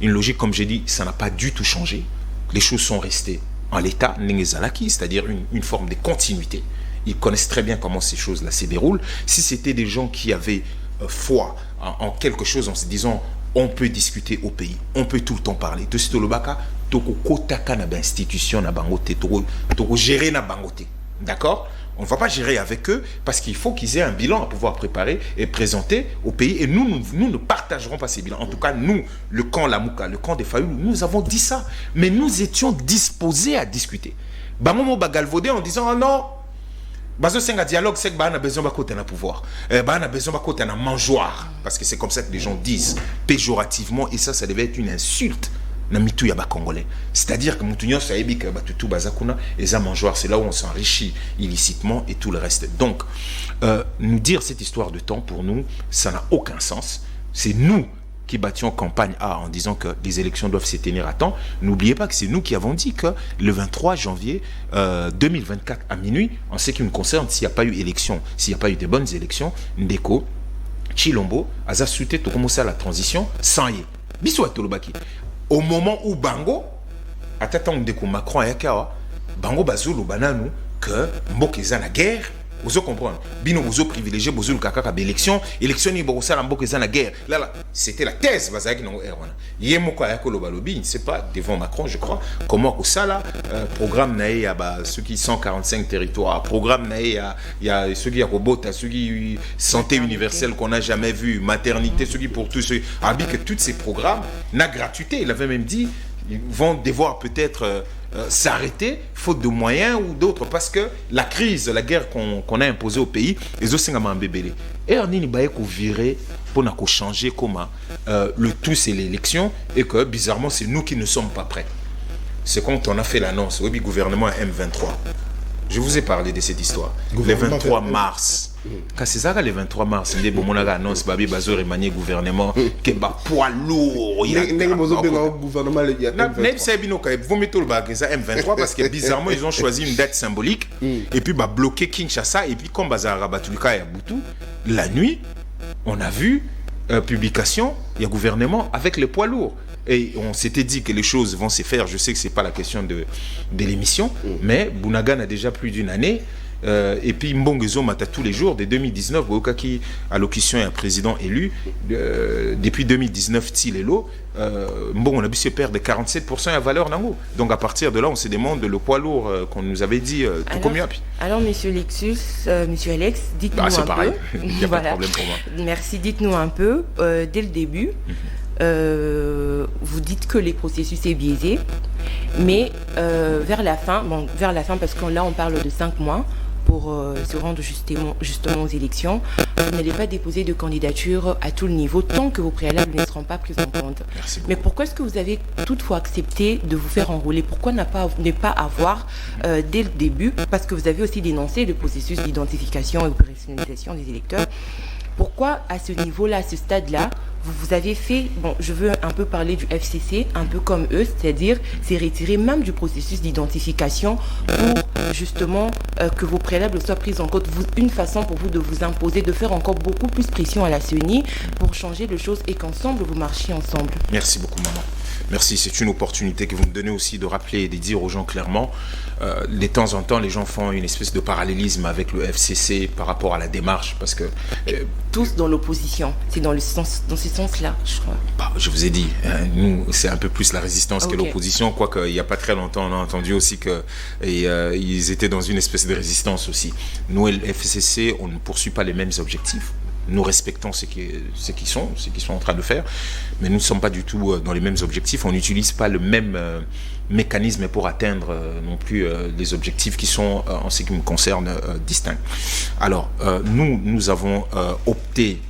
Une logique, comme j'ai dit, ça n'a pas du tout changé. Les choses sont restées en l'état, c'est-à-dire une forme de continuité. Ils connaissent très bien comment ces choses-là se déroulent. Si c'était des gens qui avaient foi en quelque chose, en se disant, on peut discuter au pays, on peut tout le temps parler. De ce lobaka, toko kotaka na institution na bangote, toko gérer na bangote. D'accord? On ne va pas gérer avec eux parce qu'il faut qu'ils aient un bilan à pouvoir préparer et présenter au pays. Et nous ne partagerons pas ces bilans. En tout cas, nous, le camp Lamouka, le camp des Fayoulou, nous avons dit ça. Mais nous étions disposés à discuter. Bamomo Bagalvodé en disant, oh non, Bazo Senga dialogue, c'est que Bahana besoin de un pouvoir. Bahana besoin de un mangeoire. Parce que c'est comme ça que les gens disent péjorativement. Et ça devait être une insulte. C'est-à-dire que Moutounion Saïbi, Batutu Bazakuna, et ça mangeoire, c'est là où on s'enrichit illicitement et tout le reste. Donc, nous dire cette histoire de temps, pour nous, ça n'a aucun sens. C'est nous qui battions campagne A en disant que les élections doivent se tenir à temps. N'oubliez pas que c'est nous qui avons dit que le 23 janvier 2024 à minuit, en ce qui nous concerne, s'il n'y a pas eu élection, s'il n'y a pas eu de bonnes élections, Ndeko, Chilombo, Aza Souté, tout commencer à la transition, sans y. Bissou à Tolobaki. Au moment où Bango, à t'attendre Ndeko Macron et Yakawa, Bango Bazulu Bananu, que Mbokeza la guerre, vous comprenez? Bino vous privilégié, vous le kaka d'élection, élection ni Borossa la Mbokeza la guerre. Là, c'était la thèse, Bazaki non erwana. Yemoko Ayako Balobi, ne sait pas, devant Macron, je crois, comment que ça là, programme naé à ceux qui 145 territoires, programme naé il y a ceux qui robot, ceux qui santé universelle qu'on n'a jamais vu, maternité, ceux qui pour tous ceux, que tous ces programmes n'a gratuité. Il avait même dit, ils vont devoir peut-être s'arrêter faute de moyens ou d'autres parce que la crise, la guerre qu'on a imposée au pays, les autres sont bébélés. Et on est viré pour changer comment le tout c'est l'élection et que bizarrement c'est nous qui ne sommes pas prêts. C'est quand on a fait l'annonce au gouvernement M23. Je vous ai parlé de cette histoire. Le 23 mars. Quand c'est ça, le 23 mars, il y a une annonce, Babi Bazo remanié gouvernement, qui est poids lourd. Il y a un gouvernement. Vous mettez le bac, ça M23, parce que bizarrement, ils ont choisi une date symbolique, et puis bloqué Kinshasa, et puis comme Bazar Rabatulika et Aboutou, la nuit, on a vu publication, il y a gouvernement avec les poids lourds. Et on s'était dit que les choses vont se faire. Je sais que ce n'est pas la question de l'émission, mais Bounagan a déjà plus d'une année. et puis Mbongezo Mata tous les jours, dès 2019, Boukaki, allocution et un président élu, depuis 2019, Tilelo, on a pu se perdre de 47% à valeur Nango. Donc à partir de là, on se demande le poids lourd qu'on nous avait dit tout comme mieux. Alors, monsieur Lexus, monsieur Alex, dites-nous c'est un pareil. peu. Il n'y a pas de problème pour moi. Merci, dites-nous un peu, dès le début, vous dites que les processus est biaisé, mais vers la fin, parce que là on parle de 5 mois pour se rendre justement aux élections, vous n'allez pas déposer de candidature à tout le niveau tant que vos préalables ne seront pas pris en compte. Mais pourquoi est-ce que vous avez toutefois accepté de vous faire enrôler? Pourquoi ne pas avoir dès le début, parce que vous avez aussi dénoncé le processus d'identification et opérationnalisation des électeurs, pourquoi à ce niveau-là, à ce stade-là, vous avez fait, je veux un peu parler du FCC, un peu comme eux, c'est-à-dire c'est retirer même du processus d'identification pour justement que vos préalables soient pris en compte, une façon pour vous de vous imposer, de faire encore beaucoup plus pression à la CENI pour changer les choses et qu'ensemble vous marchiez ensemble. Merci beaucoup, maman. Merci, c'est une opportunité que vous me donnez aussi de rappeler et de dire aux gens clairement. De temps en temps, les gens font une espèce de parallélisme avec le FCC par rapport à la démarche, parce que... tous dans l'opposition, c'est dans ce sens-là, je crois. Je vous ai dit, nous, c'est un peu plus la résistance que l'opposition, quoique il n'y a pas très longtemps, on a entendu aussi qu'ils étaient dans une espèce de résistance aussi. Nous, le FCC, on ne poursuit pas les mêmes objectifs. Nous respectons ce qu'ils sont en train de faire, mais nous ne sommes pas du tout dans les mêmes objectifs. On n'utilise pas le même mécanisme pour atteindre non plus des objectifs qui sont, en ce qui me concerne, distincts. Alors, nous avons opté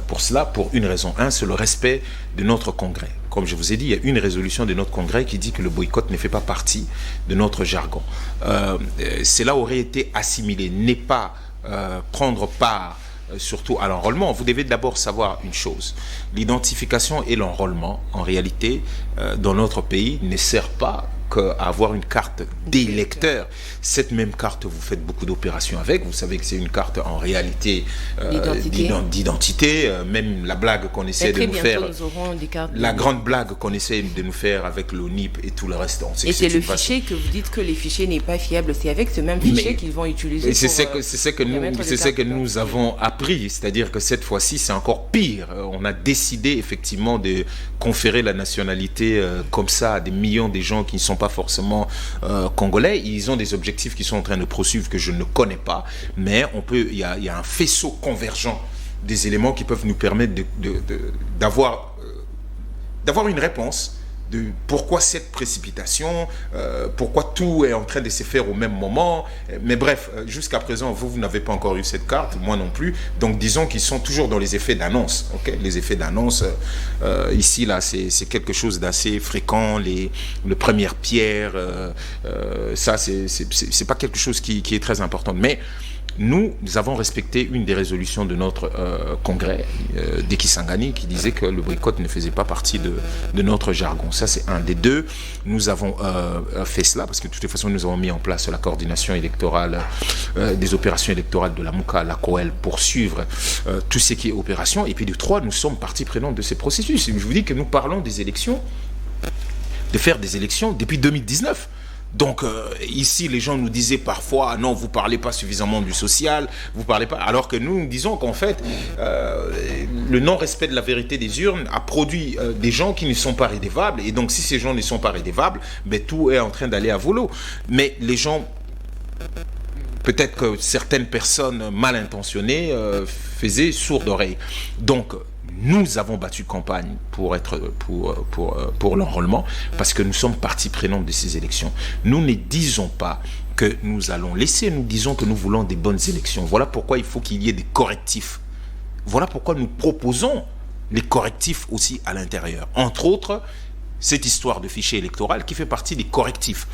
pour cela, pour une raison. C'est le respect de notre congrès. Comme je vous ai dit, il y a une résolution de notre congrès qui dit que le boycott ne fait pas partie de notre jargon. Cela aurait été assimilé, n'est pas prendre part surtout à l'enrôlement. Vous devez d'abord savoir une chose. L'identification et l'enrôlement, en réalité, dans notre pays, ne sert pas qu'à avoir une carte d'électeur. Cette même carte, vous faites beaucoup d'opérations avec. Vous savez que c'est une carte en réalité d'identité. Même la blague qu'on essaie de nous faire, la grande blague qu'on essaie de nous faire avec l'ONIP et tout le reste. Et c'est le fichier que vous dites que les fichiers n'est pas fiable. C'est avec ce même fichier qu'ils vont utiliser. C'est ce que nous avons appris. C'est-à-dire que cette fois-ci, c'est encore pire. On a décidé effectivement de conférer la nationalité comme ça à des millions de gens qui ne sont pas forcément congolais. Ils ont des objectifs qui sont en train de poursuivre que je ne connais pas, mais il y a un faisceau convergent des éléments qui peuvent nous permettre d'avoir une réponse de pourquoi cette précipitation, pourquoi tout est en train de se faire au même moment. Mais bref, jusqu'à présent, vous n'avez pas encore eu cette carte, moi non plus. Donc disons qu'ils sont toujours dans les effets d'annonce. Les effets d'annonce, ici, là, c'est quelque chose d'assez fréquent. Les premières pierres, ça, c'est pas quelque chose qui est très important. Mais nous avons respecté une des résolutions de notre congrès d'Ekisangani qui disait que le boycott ne faisait pas partie de notre jargon. Ça, c'est un des deux. Nous avons fait cela parce que de toute façon, nous avons mis en place la coordination électorale des opérations électorales de la MOUCA, la COEL, pour suivre tout ce qui est opération. Et puis de 3, nous sommes partie prenante de ces processus. Et je vous dis que nous parlons des élections, de faire des élections depuis 2019. Donc ici, les gens nous disaient parfois, non, vous ne parlez pas suffisamment du social, vous parlez pas. Alors que nous disons qu'en fait, le non-respect de la vérité des urnes a produit des gens qui ne sont pas rédevables. Et donc, si ces gens ne sont pas rédevables, ben, tout est en train d'aller à volo. Mais les gens, peut-être que certaines personnes mal intentionnées faisaient sourde oreille. Donc, nous avons battu campagne pour l'enrôlement parce que nous sommes partie prenante de ces élections. Nous ne disons pas que nous allons laisser, nous disons que nous voulons des bonnes élections. Voilà pourquoi il faut qu'il y ait des correctifs. Voilà pourquoi nous proposons les correctifs aussi à l'intérieur. Entre autres, cette histoire de fichier électoral qui fait partie des correctifs.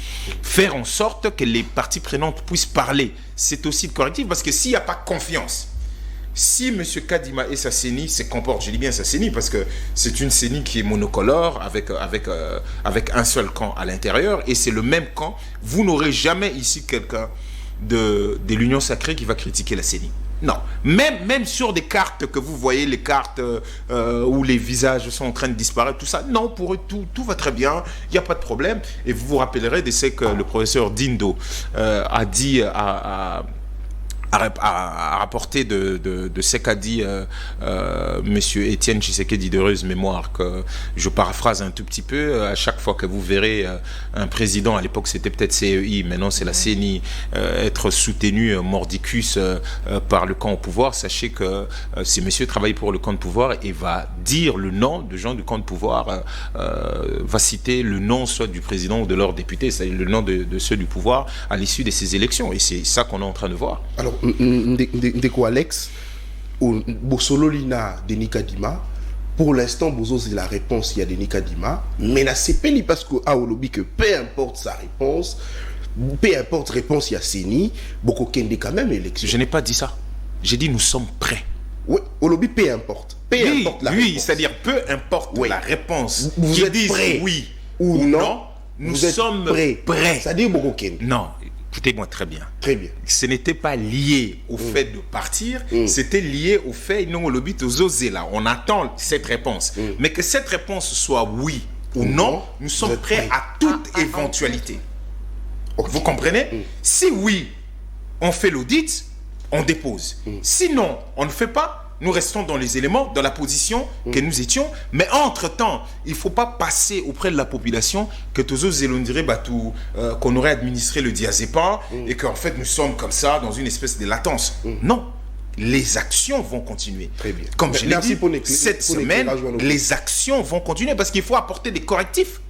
Faire en sorte que les parties prenantes puissent parler, c'est aussi le correctif parce que s'il n'y a pas confiance, si M. Kadima et sa CENI se comportent, je dis bien sa CENI parce que c'est une CENI qui est monocolore avec un seul camp à l'intérieur et c'est le même camp, vous n'aurez jamais ici quelqu'un de l'Union Sacrée qui va critiquer la CENI. Non, même sur des cartes que vous voyez, les cartes où les visages sont en train de disparaître, tout ça, non, pour eux, tout va très bien, il n'y a pas de problème. Et vous vous rappellerez de ce que le professeur Dindo a dit à rapporter de ce qu'a dit monsieur Étienne Tshisekedi d'heureuse mémoire, que je paraphrase un tout petit peu. À chaque fois que vous verrez un président, à l'époque c'était peut-être CEI, maintenant c'est la CENI, être soutenu mordicus par le camp au pouvoir, sachez que ce monsieur travaille pour le camp de pouvoir et va dire le nom de gens du camp de pouvoir, va citer le nom soit du président ou de leurs députés, c'est-à-dire le nom de ceux du pouvoir à l'issue de ces élections, et c'est ça qu'on est en train de voir. Alors, Ndeko Alex, Bosololina Denis Kadima, pour l'instant, Bozo, c'est la réponse, il y a Denis Kadima, mais la CPLI, parce que Aolobi, que peu importe sa réponse, peu importe réponse, il y a Seni, Boko Kende quand même élection. Je n'ai pas dit ça. J'ai dit nous sommes prêts. Oui, Olobi, peu importe. Peu importe la réponse. Oui, c'est-à-dire peu importe la réponse. Vous êtes prêts oui ou non, nous sommes prêts. C'est-à-dire Boko Kende. Non. Écoutez-moi très bien. Très bien. Ce n'était pas lié au fait de partir, c'était lié au fait, non, le but aux osés là. On attend cette réponse. Mais que cette réponse soit oui ou non, nous sommes prêts à toute éventualité. Okay. Vous comprenez? Si oui, on fait l'audit, on dépose. Sinon, on ne fait pas. Nous restons dans les éléments, dans la position que nous étions. Mais entre-temps, il ne faut pas passer auprès de la population que tous les élondirés, qu'on aurait administré le diazépam et qu'en fait, nous sommes comme ça, dans une espèce de latence. Non. Les actions vont continuer. Très bien. Comme je l'ai dit, cette semaine, les actions vont continuer parce qu'il faut apporter des correctifs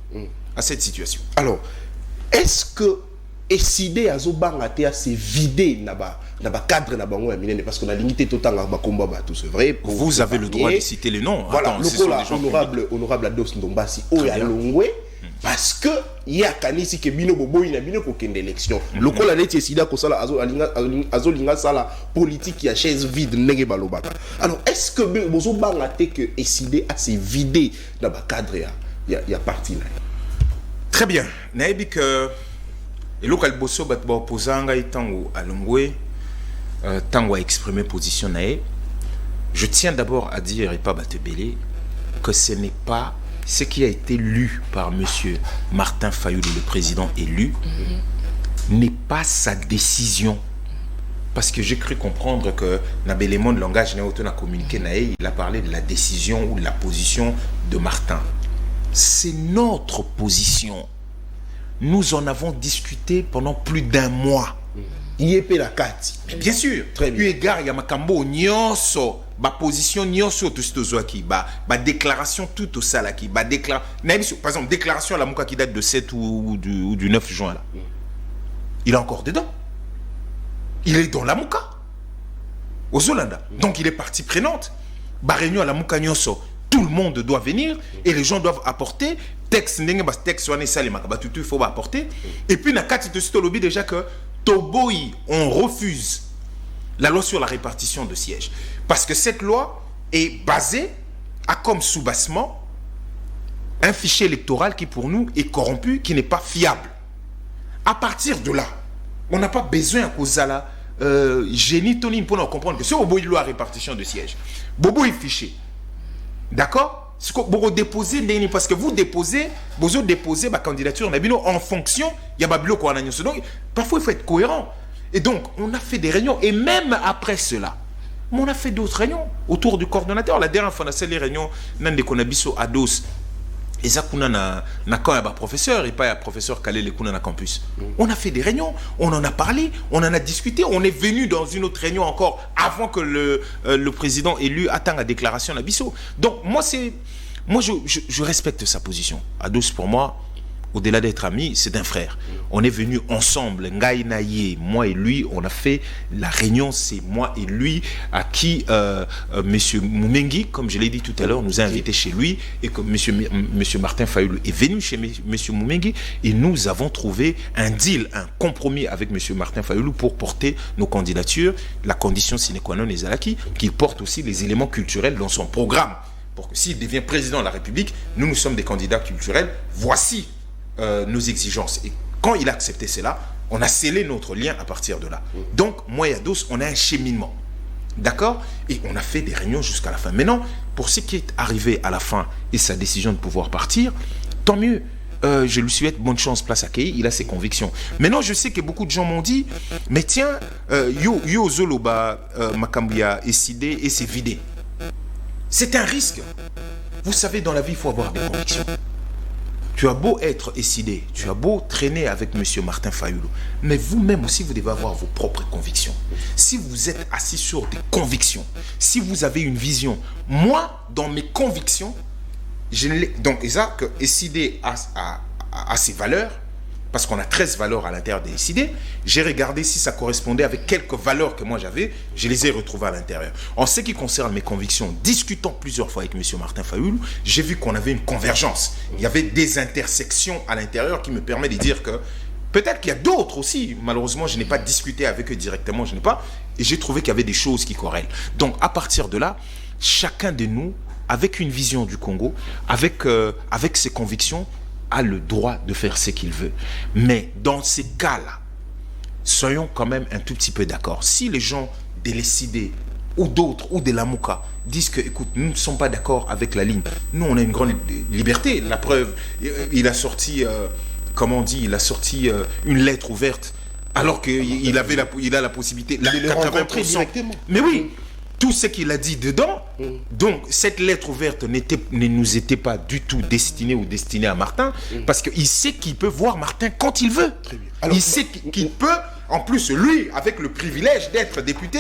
à cette situation. Alors, est-ce que décider à Zobangate à se vider là-bas cadre parce qu'on a limité tout le temps à combat, tout c'est vrai. Vous avez le droit de citer les noms. Voilà, honorable Ados Ndombasi Oyalongwe, parce que il y a kanisi que bino bobo ina bino ko kende élection. Lokola neti sida ko sala azolinga sala politique qui a chaise vide ndenge balobaka. Alors est-ce que bozo bangate que décider à se vider dans ba cadre il y a parti là. Très bien. Naibi que et local bosso bat ba opposanga itango alongwe tango a exprimé position nae. Je tiens d'abord à dire et pas Batebele que ce n'est pas ce qui a été lu par monsieur Martin Fayulu, le président élu, n'est pas sa décision. Parce que j'ai cru comprendre que dans l'élément de langage n'a communiqué nae, il a parlé de la décision ou de la position de Martin. C'est notre position. Nous en avons discuté pendant plus d'un mois. Bien sûr. Très bien. Égard, il y a makambo nyonso, ba position nyonso tout ce ba déclaration tout au salaki, ba par exemple déclaration à la Mouka qui date de 7 ou du 9 juin là. Il est encore dedans. Il est dans la Mouka. Aux Zolanda. Donc il est partie prenante. Ba réunion à la Mouka nyonso. Tout le monde doit venir et les gens doivent apporter texte il faut apporter. Et puis na kati de lobby déjà que Toboy, on refuse la loi sur la répartition de sièges. Parce que cette loi est basée à comme soubassement un fichier électoral qui pour nous est corrompu, qui n'est pas fiable. À partir de là, on n'a pas besoin à cause de la génie Tony pour nous comprendre que c'est au bout de loi répartition de sièges. Bobo est fiché. D'accord? Parce que vous déposez ma candidature en fonction, il y a Babilo quoi. Donc, parfois il faut être cohérent. Et donc, on a fait des réunions. Et même après cela, on a fait d'autres réunions autour du coordonnateur. La dernière fois, on a fait les réunions, Nande Konabiso Ados. Et ça, on a quand même un professeur, et pas un professeur calé les na campus. On a fait des réunions, on en a parlé, on en a discuté. On est venu dans une autre réunion encore avant que le président élu atteigne la déclaration d'Abisso. Donc, moi, je respecte sa position. Ados, pour moi, au-delà d'être amis, c'est un frère. On est venus ensemble, Ngai Naye, moi et lui, on a fait la réunion, c'est moi et lui, à qui monsieur Moumengi, comme je l'ai dit tout à l'heure, nous a invités chez lui, et que monsieur Martin Fayulu est venu chez monsieur Moumengi, et nous avons trouvé un deal, un compromis avec monsieur Martin Fayulu pour porter nos candidatures. La condition sine qua non est Zalaki, qu'il porte aussi les éléments culturels dans son programme, pour que s'il devient président de la République, nous sommes des candidats culturels, voici nos exigences. Et quand il a accepté cela, on a scellé notre lien à partir de là. Donc, moi et Ados, on a un cheminement. D'accord? Et on a fait des réunions jusqu'à la fin. Maintenant, pour ce qui est arrivé à la fin et sa décision de pouvoir partir, tant mieux. Je lui souhaite bonne chance, place à Kei, il a ses convictions. Maintenant, je sais que beaucoup de gens m'ont dit, mais tiens, yo Zoloba, Makambuya, et Sidé, et c'est vidé. C'est un risque. Vous savez, dans la vie, il faut avoir des convictions. Tu as beau être décidé, tu as beau traîner avec M. Martin Fayulu, mais vous-même aussi, vous devez avoir vos propres convictions. Si vous êtes assis sur des convictions, si vous avez une vision, moi, dans mes convictions, donc Isaac, décidé à ses valeurs, parce qu'on a 13 valeurs à l'intérieur des décidés, j'ai regardé si ça correspondait avec quelques valeurs que moi j'avais, je les ai retrouvées à l'intérieur. En ce qui concerne mes convictions, discutant plusieurs fois avec M. Martin Fayulu, j'ai vu qu'on avait une convergence. Il y avait des intersections à l'intérieur qui me permettent de dire que peut-être qu'il y a d'autres aussi. Malheureusement, je n'ai pas discuté avec eux directement, je n'ai pas. Et j'ai trouvé qu'il y avait des choses qui corrèlent. Donc à partir de là, chacun de nous, avec une vision du Congo, avec ses convictions, a le droit de faire ce qu'il veut. Mais dans ces cas-là, soyons quand même un tout petit peu d'accord. Si les gens des Lessidé ou d'autres, ou des Lamouka, disent que, écoute, nous ne sommes pas d'accord avec la ligne, nous on a une grande liberté. La preuve, il a sorti, comment on dit, il a sorti une lettre ouverte, alors qu'il a la possibilité, de les rencontrer directement. Mais oui, tout ce qu'il a dit dedans, donc cette lettre ouverte ne nous était pas du tout destinée ou destinée à Martin, parce qu'il sait qu'il peut voir Martin quand il veut. Très bien. Alors, il sait qu'il peut, en plus lui, avec le privilège d'être député,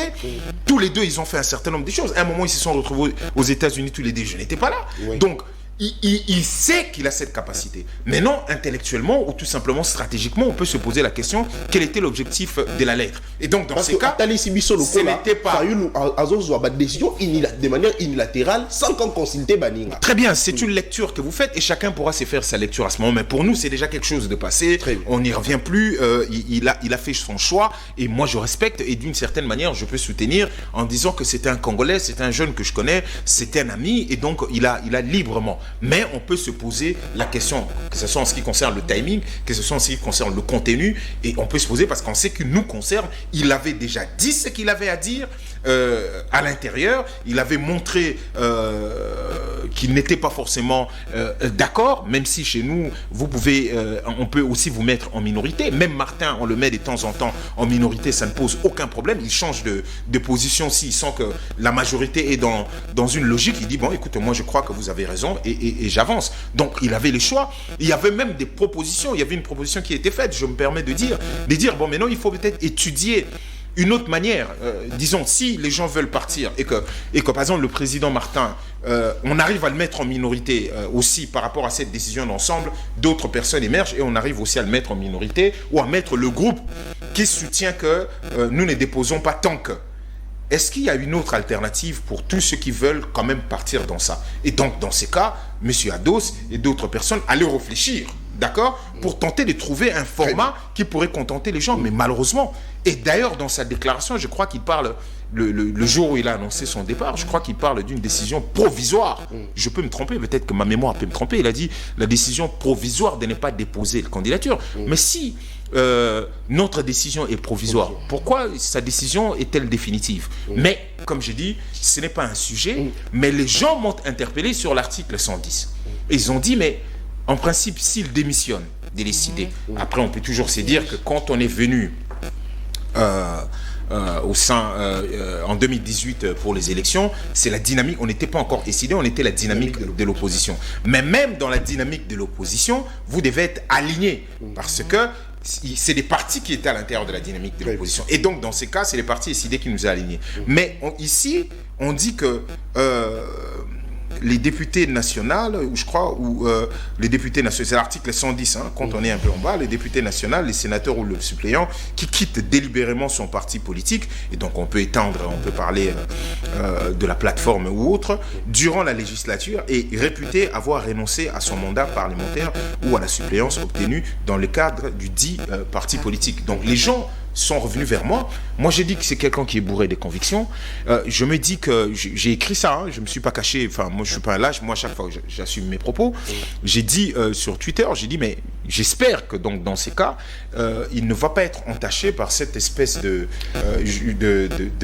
tous les deux ils ont fait un certain nombre de choses. À un moment ils se sont retrouvés aux États-Unis tous les deux, je n'étais pas là. Oui. Donc il sait qu'il a cette capacité. Mais non, intellectuellement ou tout simplement stratégiquement, on peut se poser la question, quel était l'objectif de la lettre? Et donc dans ces cas, ce n'était pas une décision de manière unilatérale sans qu'on consulte Baninga. Très bien, c'est une lecture que vous faites et chacun pourra se faire sa lecture à ce moment. Mais pour nous, c'est déjà quelque chose de passé. On n'y revient plus. Il a fait son choix et moi je respecte et d'une certaine manière, je peux soutenir en disant que c'était un Congolais, c'était un jeune que je connais, c'était un ami et donc il a librement. Mais on peut se poser la question, que ce soit en ce qui concerne le timing, que ce soit en ce qui concerne le contenu, et on peut se poser parce qu'on sait qu'il nous concerne, il avait déjà dit ce qu'il avait à dire à l'intérieur, il avait montré qu'il n'était pas forcément d'accord, même si chez nous, on peut aussi vous mettre en minorité, même Martin, on le met de temps en temps en minorité, ça ne pose aucun problème, il change de position s'il sent que la majorité est dans une logique, il dit, bon écoute, moi je crois que vous avez raison, et j'avance. Donc il avait les choix, il y avait même des propositions, il y avait une proposition qui était faite, je me permets de dire bon maintenant il faut peut-être étudier une autre manière, disons si les gens veulent partir et que par exemple le président Martin, on arrive à le mettre en minorité aussi par rapport à cette décision d'ensemble, d'autres personnes émergent et on arrive aussi à le mettre en minorité ou à mettre le groupe qui soutient que nous ne déposons pas tant que. Est-ce qu'il y a une autre alternative pour tous ceux qui veulent quand même partir dans ça? Et donc, dans ces cas, M. Ados et d'autres personnes allaient réfléchir, d'accord, pour tenter de trouver un format qui pourrait contenter les gens. Mais malheureusement, et d'ailleurs, dans sa déclaration, je crois qu'il parle, le jour où il a annoncé son départ, je crois qu'il parle d'une décision provisoire. Je peux me tromper, peut-être que ma mémoire peut me tromper. Il a dit la décision provisoire de ne pas déposer la candidature. Mais si notre décision est provisoire, pourquoi sa décision est-elle définitive? Mais, comme j'ai dit, ce n'est pas un sujet, mais les gens m'ont interpellé sur l'article 110. Et ils ont dit, mais en principe, s'il démissionne de décider, après on peut toujours se dire que quand on est venu en 2018 pour les élections, c'est la dynamique, on n'était pas encore décidé, on était la dynamique de l'opposition. Mais même dans la dynamique de l'opposition, vous devez être aligné parce que c'est des partis qui étaient à l'intérieur de la dynamique de l'opposition. Et donc, dans ces cas, c'est les partis décidés qui nous ont alignés. Mais ici, on dit que les députés nationaux, ou je crois, les députés nationaux, c'est l'article 110, hein, quand on est un peu en bas, les députés nationaux, les sénateurs ou le suppléant, qui quittent délibérément son parti politique, et donc on peut étendre, on peut parler de la plateforme ou autre, durant la législature, est réputé avoir renoncé à son mandat parlementaire ou à la suppléance obtenue dans le cadre du dit parti politique. Donc les gens sont revenus vers moi. Moi, j'ai dit que c'est quelqu'un qui est bourré des convictions. Je me dis que j'ai écrit ça, hein, je me suis pas caché. Enfin, moi, je suis pas un lâche. Moi, chaque fois, j'assume mes propos. J'ai dit sur Twitter, j'ai dit, mais j'espère que donc dans ces cas, il ne va pas être entaché par cette espèce de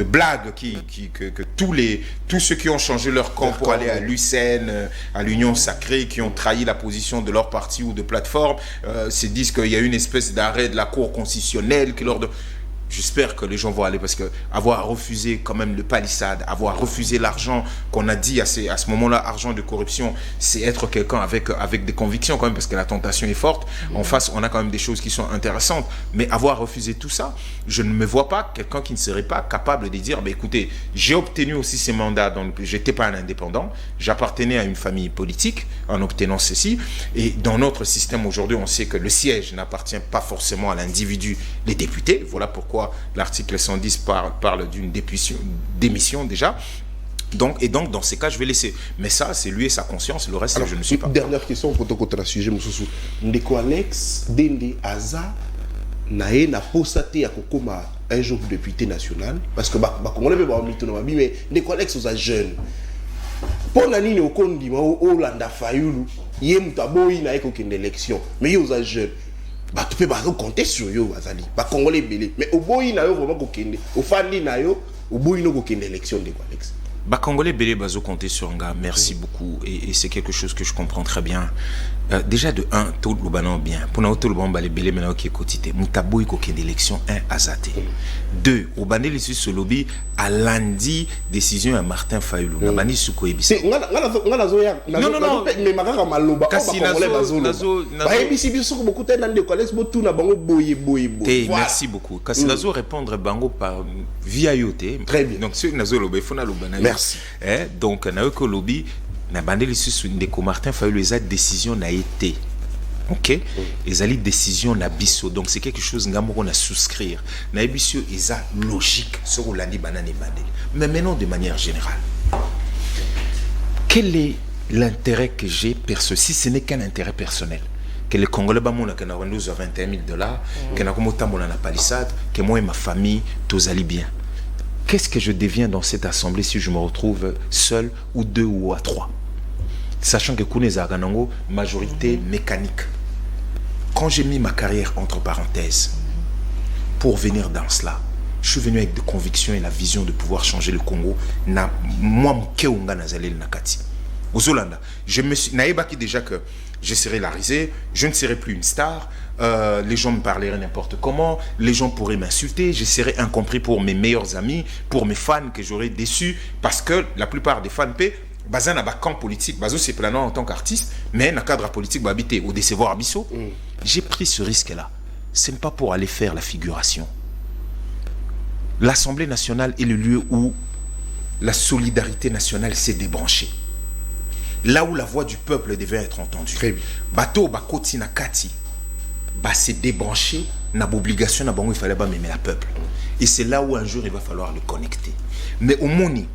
blague que tous ceux qui ont changé leur camp pour aller à l'UCN, à l'Union Sacrée, qui ont trahi la position de leur parti ou de plateforme, se disent qu'il y a une espèce d'arrêt de la Cour constitutionnelle qui leur... J'espère que les gens vont aller, parce que avoir refusé quand même le palissade, avoir refusé l'argent qu'on a dit à ce moment-là, argent de corruption, c'est être quelqu'un avec des convictions quand même, parce que la tentation est forte. En face, on a quand même des choses qui sont intéressantes. Mais avoir refusé tout ça, je ne me vois pas quelqu'un qui ne serait pas capable de dire, écoutez, j'ai obtenu aussi ces mandats, donc j'étais pas un indépendant, j'appartenais à une famille politique en obtenant ceci. Et dans notre système aujourd'hui, on sait que le siège n'appartient pas forcément à l'individu, les députés. Voilà pourquoi l'article 110 parle d'une démission déjà. Donc dans ces cas, je vais laisser. Mais ça, c'est lui et sa conscience. Le reste, alors, je ne suis pas. Dernière question pour ton sujet, Moussoussou. Ndeko Alex, Dende Aza, nae na posate ya kokoma un jour député national, parce que Congolais peut pas mito na mais Ndeko Alex aux jeunes. Pour nani ne okondi ma Olanda Fayulu, yem taboyi na ekokende élection, mais aux jeunes. Tu peux pas compter sur yo bazali ba Congolais belé, mais au boyi na yo vraiment kokende au fandi na yo au boyi no kokende élection de quoi Alex. Congolais belé bazo compter sur nga, merci beaucoup, et c'est quelque chose que je comprends très bien. Déjà de 1 tout le banan bien pour na tout le bon balé belé maintenant qui est quotité mutaboyi kokende élection 1 azate. 2 au bandé les sur lobby à lundi décision à Martin Fayulu na bani suko ebisi. Non mais makaka maloba kasi nazo ba ebisi biso ko beaucoup tellement de collègues botu na bango boye. Merci beaucoup. Kasi nazo répondre bango par via yote. Très bien. Donc ce nazo loba il faut na loba na. Merci. Donc na ko lobby na bandeli susu ndeko Martin Fayulu eza décision na été. OK, ezali décision na biso, donc c'est quelque chose ngamoko na souscrire na biso eza logique sur olandi banane bandeli. Mais maintenant de manière générale, quel est l'intérêt que j'ai perçu, si ce n'est qu'un intérêt personnel, que les Congolais bamona que na renouze à $21 000, que na komotambola na palissade, que moi et ma famille tous allons bien. Qu'est-ce que je deviens dans cette assemblée si je me retrouve seul ou 2 ou à 3? Sachant que Kouneza Ganango, majorité mécanique. Quand j'ai mis ma carrière entre parenthèses pour venir dans cela, je suis venu avec des convictions et la vision de pouvoir changer le Congo. Na moi mkeunga nazalel nakati. Aux Hollanda, je me suis naïbaki déjà que je serais la risée, je ne serais plus une star. Les gens me parleraient n'importe comment, les gens pourraient m'insulter, je serais incompris pour mes meilleurs amis, pour mes fans que j'aurais déçus, parce que la plupart des fans paient. Bazan a camp politique, bazo c'est planant en tant qu'artiste, mais dans le cadre politique, bah habiter ou décevoir Abisso. J'ai pris ce risque-là. Ce n'est pas pour aller faire la figuration. L'Assemblée nationale est le lieu où la solidarité nationale s'est débranchée. Là où la voix du peuple devait être entendue. Très bien. Bateau, bakoti na kati, bah c'est débranché, n'a obligation, n'a il fallait pas m'aimer la peuple. Et c'est là où un jour il va falloir le connecter. Mais au moni,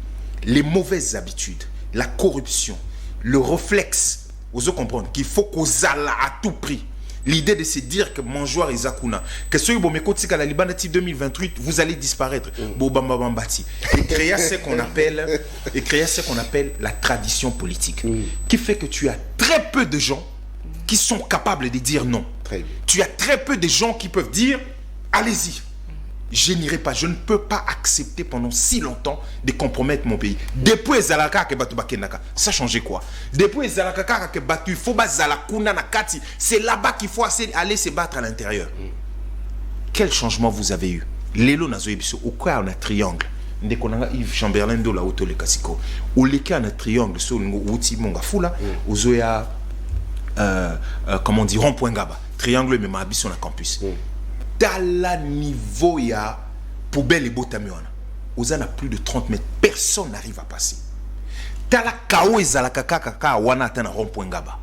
les mauvaises habitudes, la corruption, le réflexe, vous comprenez qu'il faut qu'on aille à tout prix. L'idée de se dire que mon joueur est Zakuna, que ceux qui m'écoutent à la Liban 2028, vous allez disparaître. Et créer ce qu'on appelle la tradition politique, qui fait que tu as très peu de gens qui sont capables de dire non. Tu as très peu de gens qui peuvent dire allez-y. Je n'irai pas, je ne peux pas accepter pendant si longtemps de compromettre mon pays. Depuis Zalaka que Batu Bakenaka, ça changeait quoi? Depuis Zalaka que Batu, il faut Zalakuna Nakati, c'est là-bas qu'il faut aller se battre à l'intérieur. Quel changement vous avez eu? Lelo Nazoebiso, au quoi on a triangle? Ndekonanga Yves Chamberlain de la Auto le Kasiko. Ou les cas on a triangle, sur le Wouti Mongafula, ou Zoya, comment on dit, rond-point Gaba. Triangle, mais ma abisso na campus. Dans la niveau ya poubelle et botamiona, aux a plus de 30 mètres, personne n'arrive à passer. Dans la kao et zalakaka wana atteint un rond-point Gaba.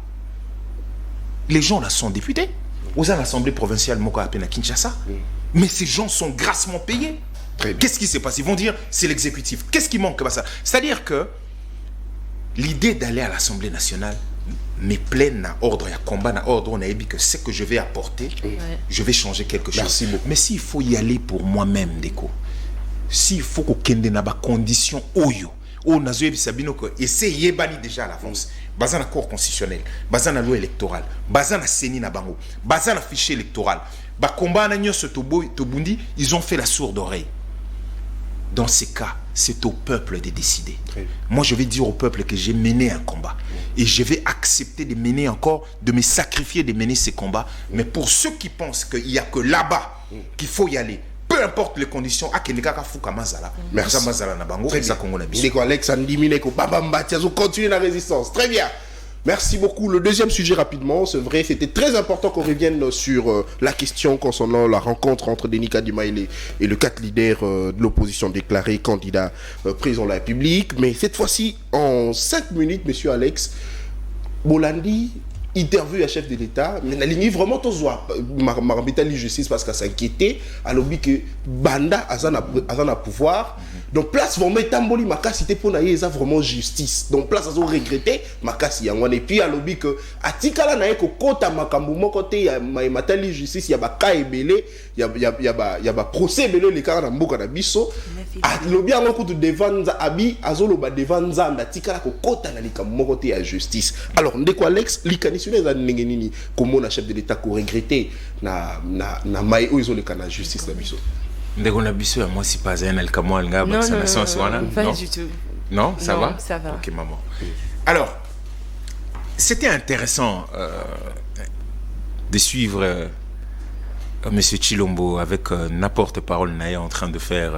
Les gens là sont députés. Aux a l'Assemblée provinciale Moko Apena Kinshasa. Mais ces gens sont grassement payés. Qu'est-ce qui s'est passé? Ils vont dire c'est l'exécutif. Qu'est-ce qui manque? C'est-à-dire que l'idée d'aller à l'Assemblée nationale mais pleine à ordre, il y a combat à ordre, on a dit que ce que je vais apporter, je vais changer quelque chose. Merci beaucoup. Mais s'il faut y aller pour moi-même, Déco, s'il faut qu'on ait des conditions oyo, o nazo yebisabino ko essayer yebani déjà à l'avance. Bazana cour constitutionnel, bazana loi électorale, bazana seni na bango, bazana fichier électoral. Ba combat na nyoso tobundi, ils ont fait la sourde oreille. Dans ces cas, c'est au peuple de décider. Moi, je vais dire au peuple que j'ai mené un combat. Et je vais accepter de mener encore, de me sacrifier, de mener ces combats. Mais pour ceux qui pensent qu'il n'y a que là-bas qu'il faut y aller, peu importe les conditions, merci. Alex, continue la résistance. Très bien. Merci beaucoup. Le deuxième sujet rapidement, c'est vrai, c'était très important qu'on revienne sur la question concernant la rencontre entre Denis Kadima et le 4 leaders de l'opposition déclarés candidats président de la République. Mais cette fois-ci, en 5 minutes, monsieur Alex, Bolandi, interview à chef de l'État, mais la ligne vraiment tous voit Marabitali justice parce qu'elle s'inquiétait, à l'objet que Banda a un pouvoir. Donc place vraiment Tamboli Makasi pour naïe ça vraiment justice. Donc place à regretter Makasi et puis à l'objet que atikala naïe ko kota makambu mon côté ya Matali justice ya ba ka ebele ya ba procès belé les cas na mboka na biso à l'objet en coup de devant abi azolo ba devant nzamba atikala ko kota na likambu mon côté ya justice. Alors ndeko Alex likani comment on chef de l'État qu'on regretté na mai où ils ont le canal justice la biso. Ndeko na biso moi si pas un elkamo nga non, pas du tout. Non, ça va? Ça va. OK maman. Alors c'était intéressant de suivre monsieur Chilombo avec n'importe parole naïe en train de faire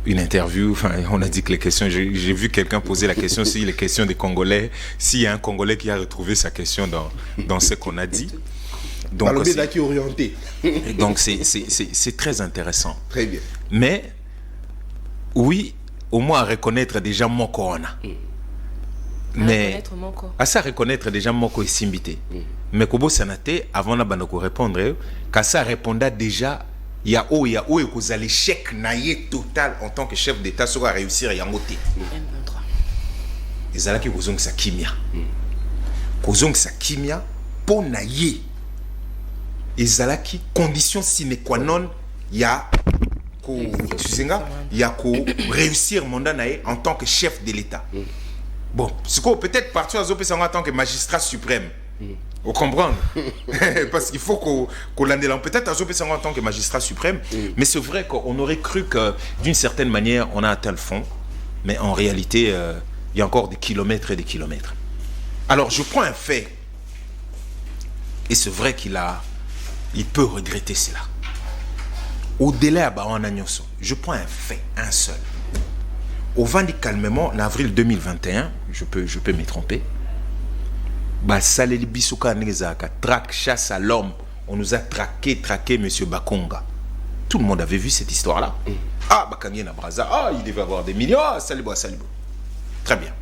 une interview, enfin, on a dit que les questions, j'ai vu quelqu'un poser la question si les questions des Congolais, s'il y a un Congolais qui a retrouvé sa question dans ce qu'on a dit. Donc c'est très intéressant. Très bien. Mais oui, au moins à reconnaître déjà mon corona. Mais à ça reconnaître déjà mon co simbité. Mais Kobo Sanate avant la bande ko répondre, quand ça répondait déjà il y a l'échec naïe total en tant que chef d'État sera réussir à monter. Et là qui kozong sa kimia. Kozong sa kimia pour naïe. Et là qui condition sine qua non il y a réussir mandat naïe en tant que chef de l'État. Bon, c'est quoi peut-être partir en tant que magistrat suprême. Vous comprenez? Parce qu'il faut qu'on l'année peut-être en tant que magistrat suprême, mais c'est vrai qu'on aurait cru que d'une certaine manière on a atteint le fond, mais en réalité il y a encore des kilomètres et des kilomètres. Alors je prends un fait, et c'est vrai il peut regretter cela. Au-delà je prends un fait, un seul. Au Vandi calmement, en avril 2021, je peux me tromper. Traque, chasse à l'homme. On nous a traqué monsieur Bakonga. Tout le monde avait vu cette histoire-là. Ah, Bakangi na Braza, il devait avoir des millions. Ah, salibo. Très bien.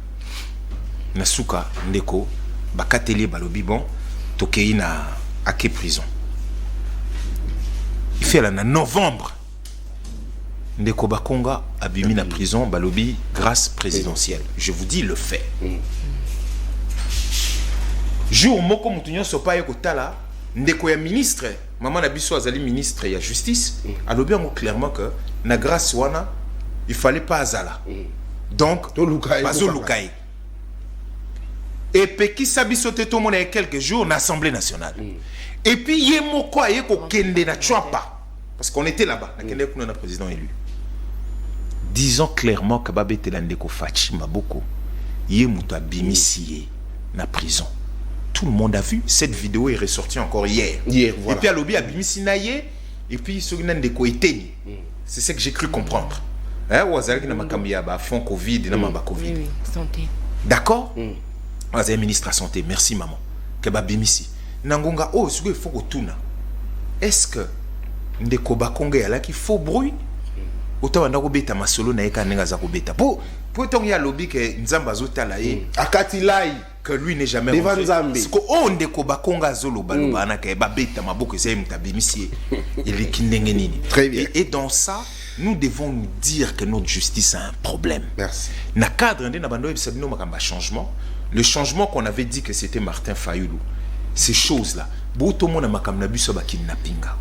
Nasuka, Ndeko, Bakateli, Balobi, bon, Tokei na Ake prison. Il fait là, en novembre. Ndeko Bakonga a bimi na prison, Balobi, grâce présidentielle. Je vous dis le fait. Jour moko mutunyo sopa yeko tala ndeko ya ministre maman na biso azali ministre ya justice alobi ngo clairement que na grâce wana il fallait pas azala donc bazo lukai et peki sabiso te to mona quelques jours na Assemblée nationale et puis ye moko ayeko kende na chwapa parce qu'on était là-bas na kende kuna na président élu disons clairement que babete ndeko Fachi Maboko ye muta bimisié na prison. Tout le monde a vu. Cette vidéo est ressortie encore hier. Voilà. Et puis à l'objet, Abimissinaye, et puis sur une de Koeteni. C'est ce que j'ai cru comprendre. Fond Covid, Covid. Oui, santé. D'accord? Vous avez ministre à santé. Merci maman. Kebabimissi. Nangonga, il faut que tout. Est-ce que Ndeko Bakonga yala qui faut bruit? Autant on a robeta masolo na eka nenga za robeta. Pour ton ya lobby que Nzamba zotala Akatilai que lui n'est jamais rentré. Parce que on Ndeko Bakonga zolo baloba na ke babeta maboko c'est mutabimisi il kindengenini. Très bien. Et dans ça, nous devons nous dire que notre justice a un problème. Merci. Na cadre ndé na bando ebisabino makamba changement, le changement qu'on avait dit que c'était Martin Fayulu. Ces choses là, boto mona makamba biso ba kidnappinga.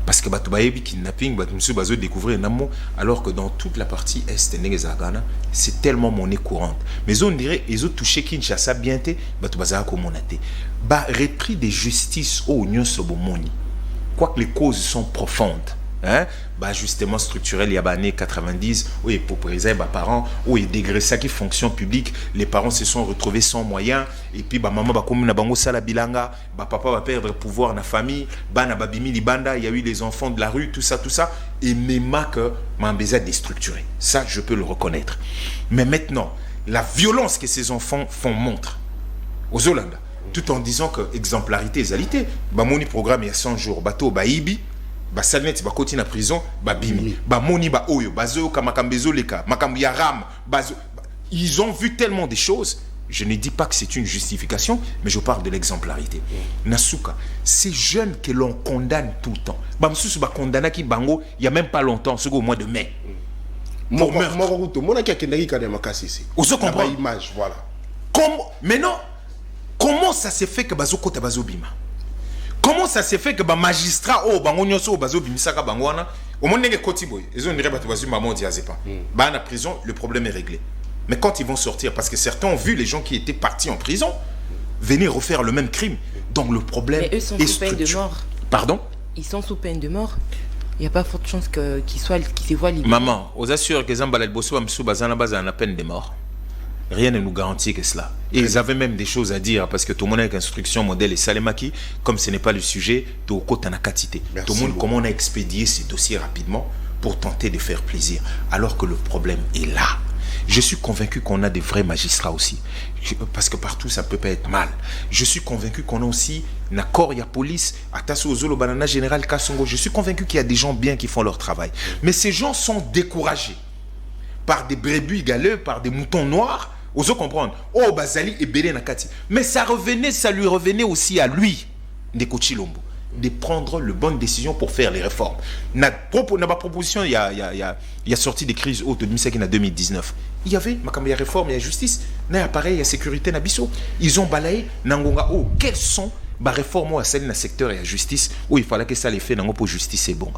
Parce que bato bayebi kidnapping, bato monsieur bazo découvrir namo, alors que dans toute la partie est Ghana, c'est tellement monnaie courante. Mais on dirait ils ont touché Kinshasa bien té, bato bazaka ko monate. Ba repris de justice au union sobomoni. Quoique les causes sont profondes. Hein? Bah justement structurel il y a années 90 où il paupérisait les parents, où il dégraissait qui fonction publique, les parents se sont retrouvés sans moyens et puis bah maman bah comme na bango sala bilanga, bah papa va perdre pouvoir na famille, bah na babimi libanda, il y a eu les enfants de la rue, tout ça et même que m'embêta déstructuré. Ça je peux le reconnaître. Mais maintenant, la violence que ces enfants font montre aux Hollanda, tout en disant que exemplarité et égalité, bah mon programme il y a 100 jours, bateau bah ibi ba salnet ba koti na prison ba bimi ba moni ba oyo bazo ka makambezo leka makambu ya ram bazo ils ont vu tellement de choses. Je ne dis pas que c'est une justification, mais je parle de l'exemplarité. Nasuka, ces jeunes que l'on condamne tout le temps. Ba msusu ba condamna ki bango il y a même pas longtemps, c'est au mois de mai. Pour meurtre. Mon aki akendaki kana makasi ici. On se comprend. Image, voilà. Maintenant, comment ça s'est fait que bazo kota bazo bima? Comment ça s'est fait que les magistrats au bango nyonso au bazo bimisaka bangwana au monde nenge koti boy ils ont dirait bato bazu maman diazepa ba na prison le problème est réglé. Mais quand ils vont sortir parce que certains ont vu les gens qui étaient partis en prison venir refaire le même crime. Donc le problème mais eux sont sous peine de mort. Pardon? Ils sont sous peine de mort. Il n'y a pas forte chance qu'ils se voient libérés. Maman, aux assure que Zambala Bosso Amsou Bazana Bazana peine de mort. Rien ne nous garantit que cela. Et ils avaient même des choses à dire parce que tout le monde avec instruction, modèle et Salemaki, comme ce n'est pas le sujet, tout le monde, comment on a expédié ces dossiers rapidement pour tenter de faire plaisir, alors que le problème est là. Je suis convaincu qu'on a des vrais magistrats aussi, parce que partout ça peut pas être mal. Je suis convaincu qu'on a aussi il y a police, Atasso Banana Général Kassongo. Je suis convaincu qu'il y a des gens bien qui font leur travail. Mais ces gens sont découragés par des brebis galeux, par des moutons noirs. Oso comprendre. Oh, Bazali et Belé Nakati. Mais ça lui revenait aussi à lui, Ndeko Chilombo, de prendre les bonnes décisions pour faire les réformes. Ma proposition, il y a sorti des crises hautes de 2005 à 2019. Il y avait ma réforme, il y a justice, il y a pareil, il y a sécurité, il y a biso. Ils ont balayé Nangonga. Oh, quelles sont les réformes à celle dans le secteur et la justice où il fallait que ça les fait pour justice et bon.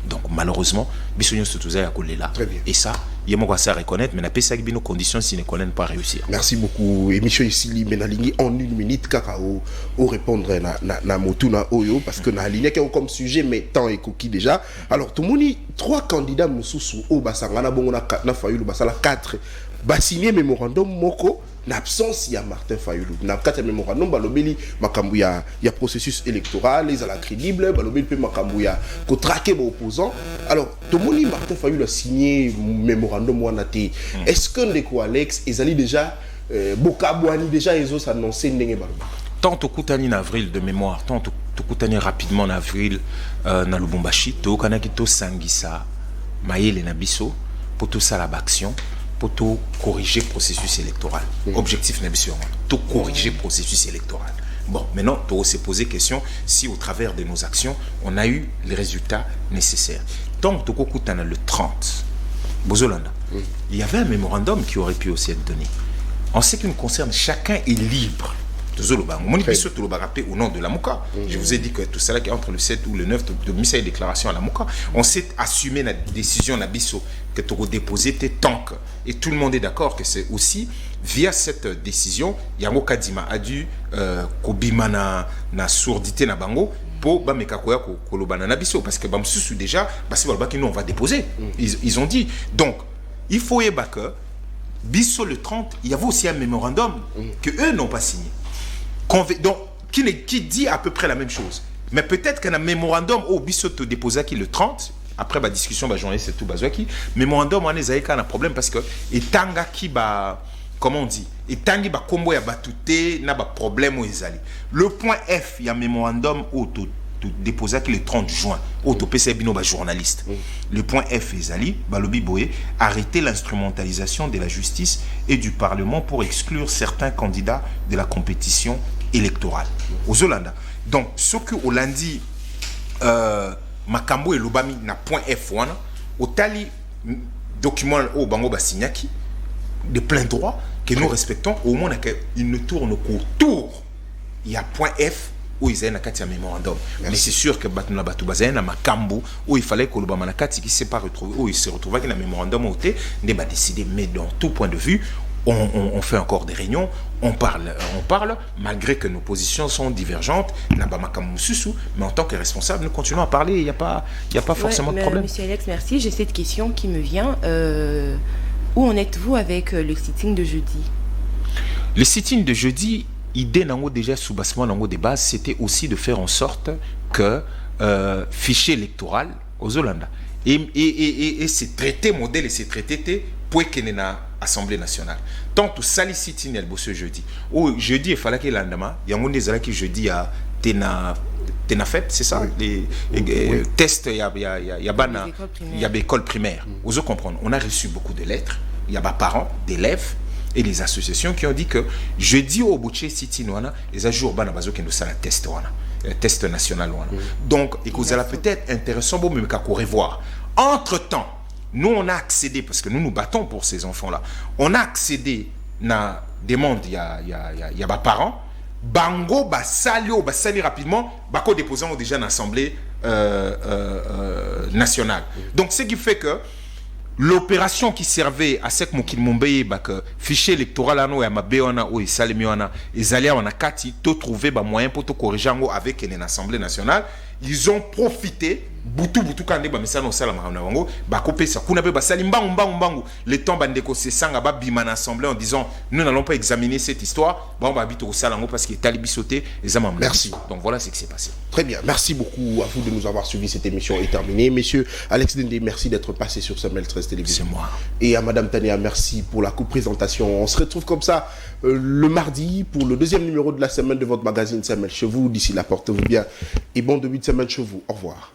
Donc malheureusement, Bissonio se trouvait à coller là. Et ça, il y a moi à reconnaître, mais n'a pas nos conditions s'ils ne connaissent pas réussir. Merci beaucoup. Émission ici, Menalingi, en 1 minute, kakao, au répondre na motuna oyo, parce que na ligne qui est comme sujet, mais temps et cookie déjà. Alors, tout le monde, 3 candidats moussou au basangana bongo na fayulu basala 4 ba signé mémorandum moko. L'absence, il y a Martin Fayoulou. Dans le cadre de mémorandum, il y a processus électoral, ils sont crédibles, il y a traquer les opposants. Alors, tout le monde, Martin Fayoulou a signé mémorandum. Est-ce que Ndeko Alex, ils allaient déjà, Bokabouani, déjà, ils ont annoncé tant au Koutani en avril de mémoire, tant au Koutani rapidement en avril, dans Lubumbashi, tout Kanaki, tout Sangisa, Maïle et Nabiso, pour tout ça, l'action. Pour tout corriger le processus électoral. Objectif n'est pas tout corriger le processus électoral. Bon, maintenant, on s'est posé question si au travers de nos actions, on a eu les résultats nécessaires. Tant que tu as le 30, Bozolanda, il y avait un mémorandum qui aurait pu aussi être donné. En ce qui nous concerne, chacun est libre. Au nom de la Mouka. Je vous ai dit que tout cela qui est entre le 7 ou le 9 de mise à déclaration à la Mouka. On s'est assumé la décision de Bisso que tu as déposé tes tanks. Et tout le monde est d'accord que c'est aussi via cette décision, Yango Kadima a dû Kobima na sourdité na bango pour Bamekakoya Kolobana na Bisso. Parce que Bamsusu déjà, nous on va déposer. Ils ont dit. Donc, il faut y avoir que Bisso le 30, il y avait aussi un mémorandum que eux n'ont pas signé. Donc, qui dit à peu près la même chose. Mais peut-être qu'un mémorandum au Bissot déposé qui le 30, après la discussion, journaliste et tout, mémorandum, on a un problème parce que, et tanga qui va, comment on dit, et tangi ba combo ya batouté, n'a pas problème où ils allaient. Le point F, il y a un mémorandum au déposé qui le 30 juin, au PC Bino, journaliste. Le point F, ils allaient, Balobi Boé, arrêter l'instrumentalisation de la justice et du Parlement pour exclure certains candidats de la compétition électorale aux Hollanda. Donc ce que au lundi Makambo et Lobami na point F1 au tali document au bango basignaki de plein droit que nous respectons au moins il ne tourne qu'autour. Il y a point F où ils avaient un mémorandum. Mais c'est sûr que Batuna Batoubazen, à Makambu, où il fallait que le Bamanakati qui s'est pas retrouvé, où il se retrouvait avec un mémorandum où il n'est décidé, mais dans tout point de vue, on fait encore des réunions, on parle, malgré que nos positions sont divergentes, mais en tant que responsable, nous continuons à parler, il n'y a pas forcément de problème. Monsieur Alex, merci. J'ai cette question qui me vient. Où en êtes-vous avec le sitting de jeudi? Le sitting de jeudi, l'idée déjà sous-bassement de base, c'était aussi de faire en sorte que fichier électoral aux Hollanda et ces traités modèles et ces traités pour qu'il y ait une Assemblée nationale. Tant que ça, le sitting ce jeudi. Ou jeudi, il fallait qu'il y ait l'andama. Il y a des gens qui jeudi a t'es fait, c'est ça, oui. Les tests, il y a des écoles primaires. Vous comprenez, on a reçu beaucoup de lettres, il y a des parents, d'élèves et les associations qui ont dit que jeudi au Bouché City, les jours qui nous fait un test national. Donc, et que vous allez peut-être intéressant, mais qu'on revoir. Entre-temps, nous, on a accédé, parce que nous nous battons pour ces enfants-là, on a accédé à la demande, il y a des parents, Bango, basali rapidement, bako déposant déjà en Assemblée nationale. Donc, ce qui fait que l'opération qui servait à Sek Mokil Mumbai, que fichier électoral à nous et à Mabéona ou et Salemiona, ils allaient en Akati, tout trouver moyen pour tout corriger avec une Assemblée nationale. Ils ont profité. Boutou kande ba misano sala mahana wango ba kopesa kuna be ba salimba mbangu le temps bandeko se sanga ba bima na assemblée en disant nous n'allons pas examiner cette histoire ba on va habiter au salango parce que talibi sauté les amam. Merci. Donc voilà ce qui s'est passé. Très bien, merci beaucoup à vous de nous avoir suivi. Cette émission est terminée. Messieurs Alex Dende, merci d'être passé sur Semel 13 Télévision. C'est moi. Et à Madame Tania, merci pour la co-présentation. On se retrouve comme ça le mardi pour le deuxième numéro de la semaine de votre magazine Semel chez vous. D'ici là, portez-vous bien et bon début de semaine chez vous. Au revoir.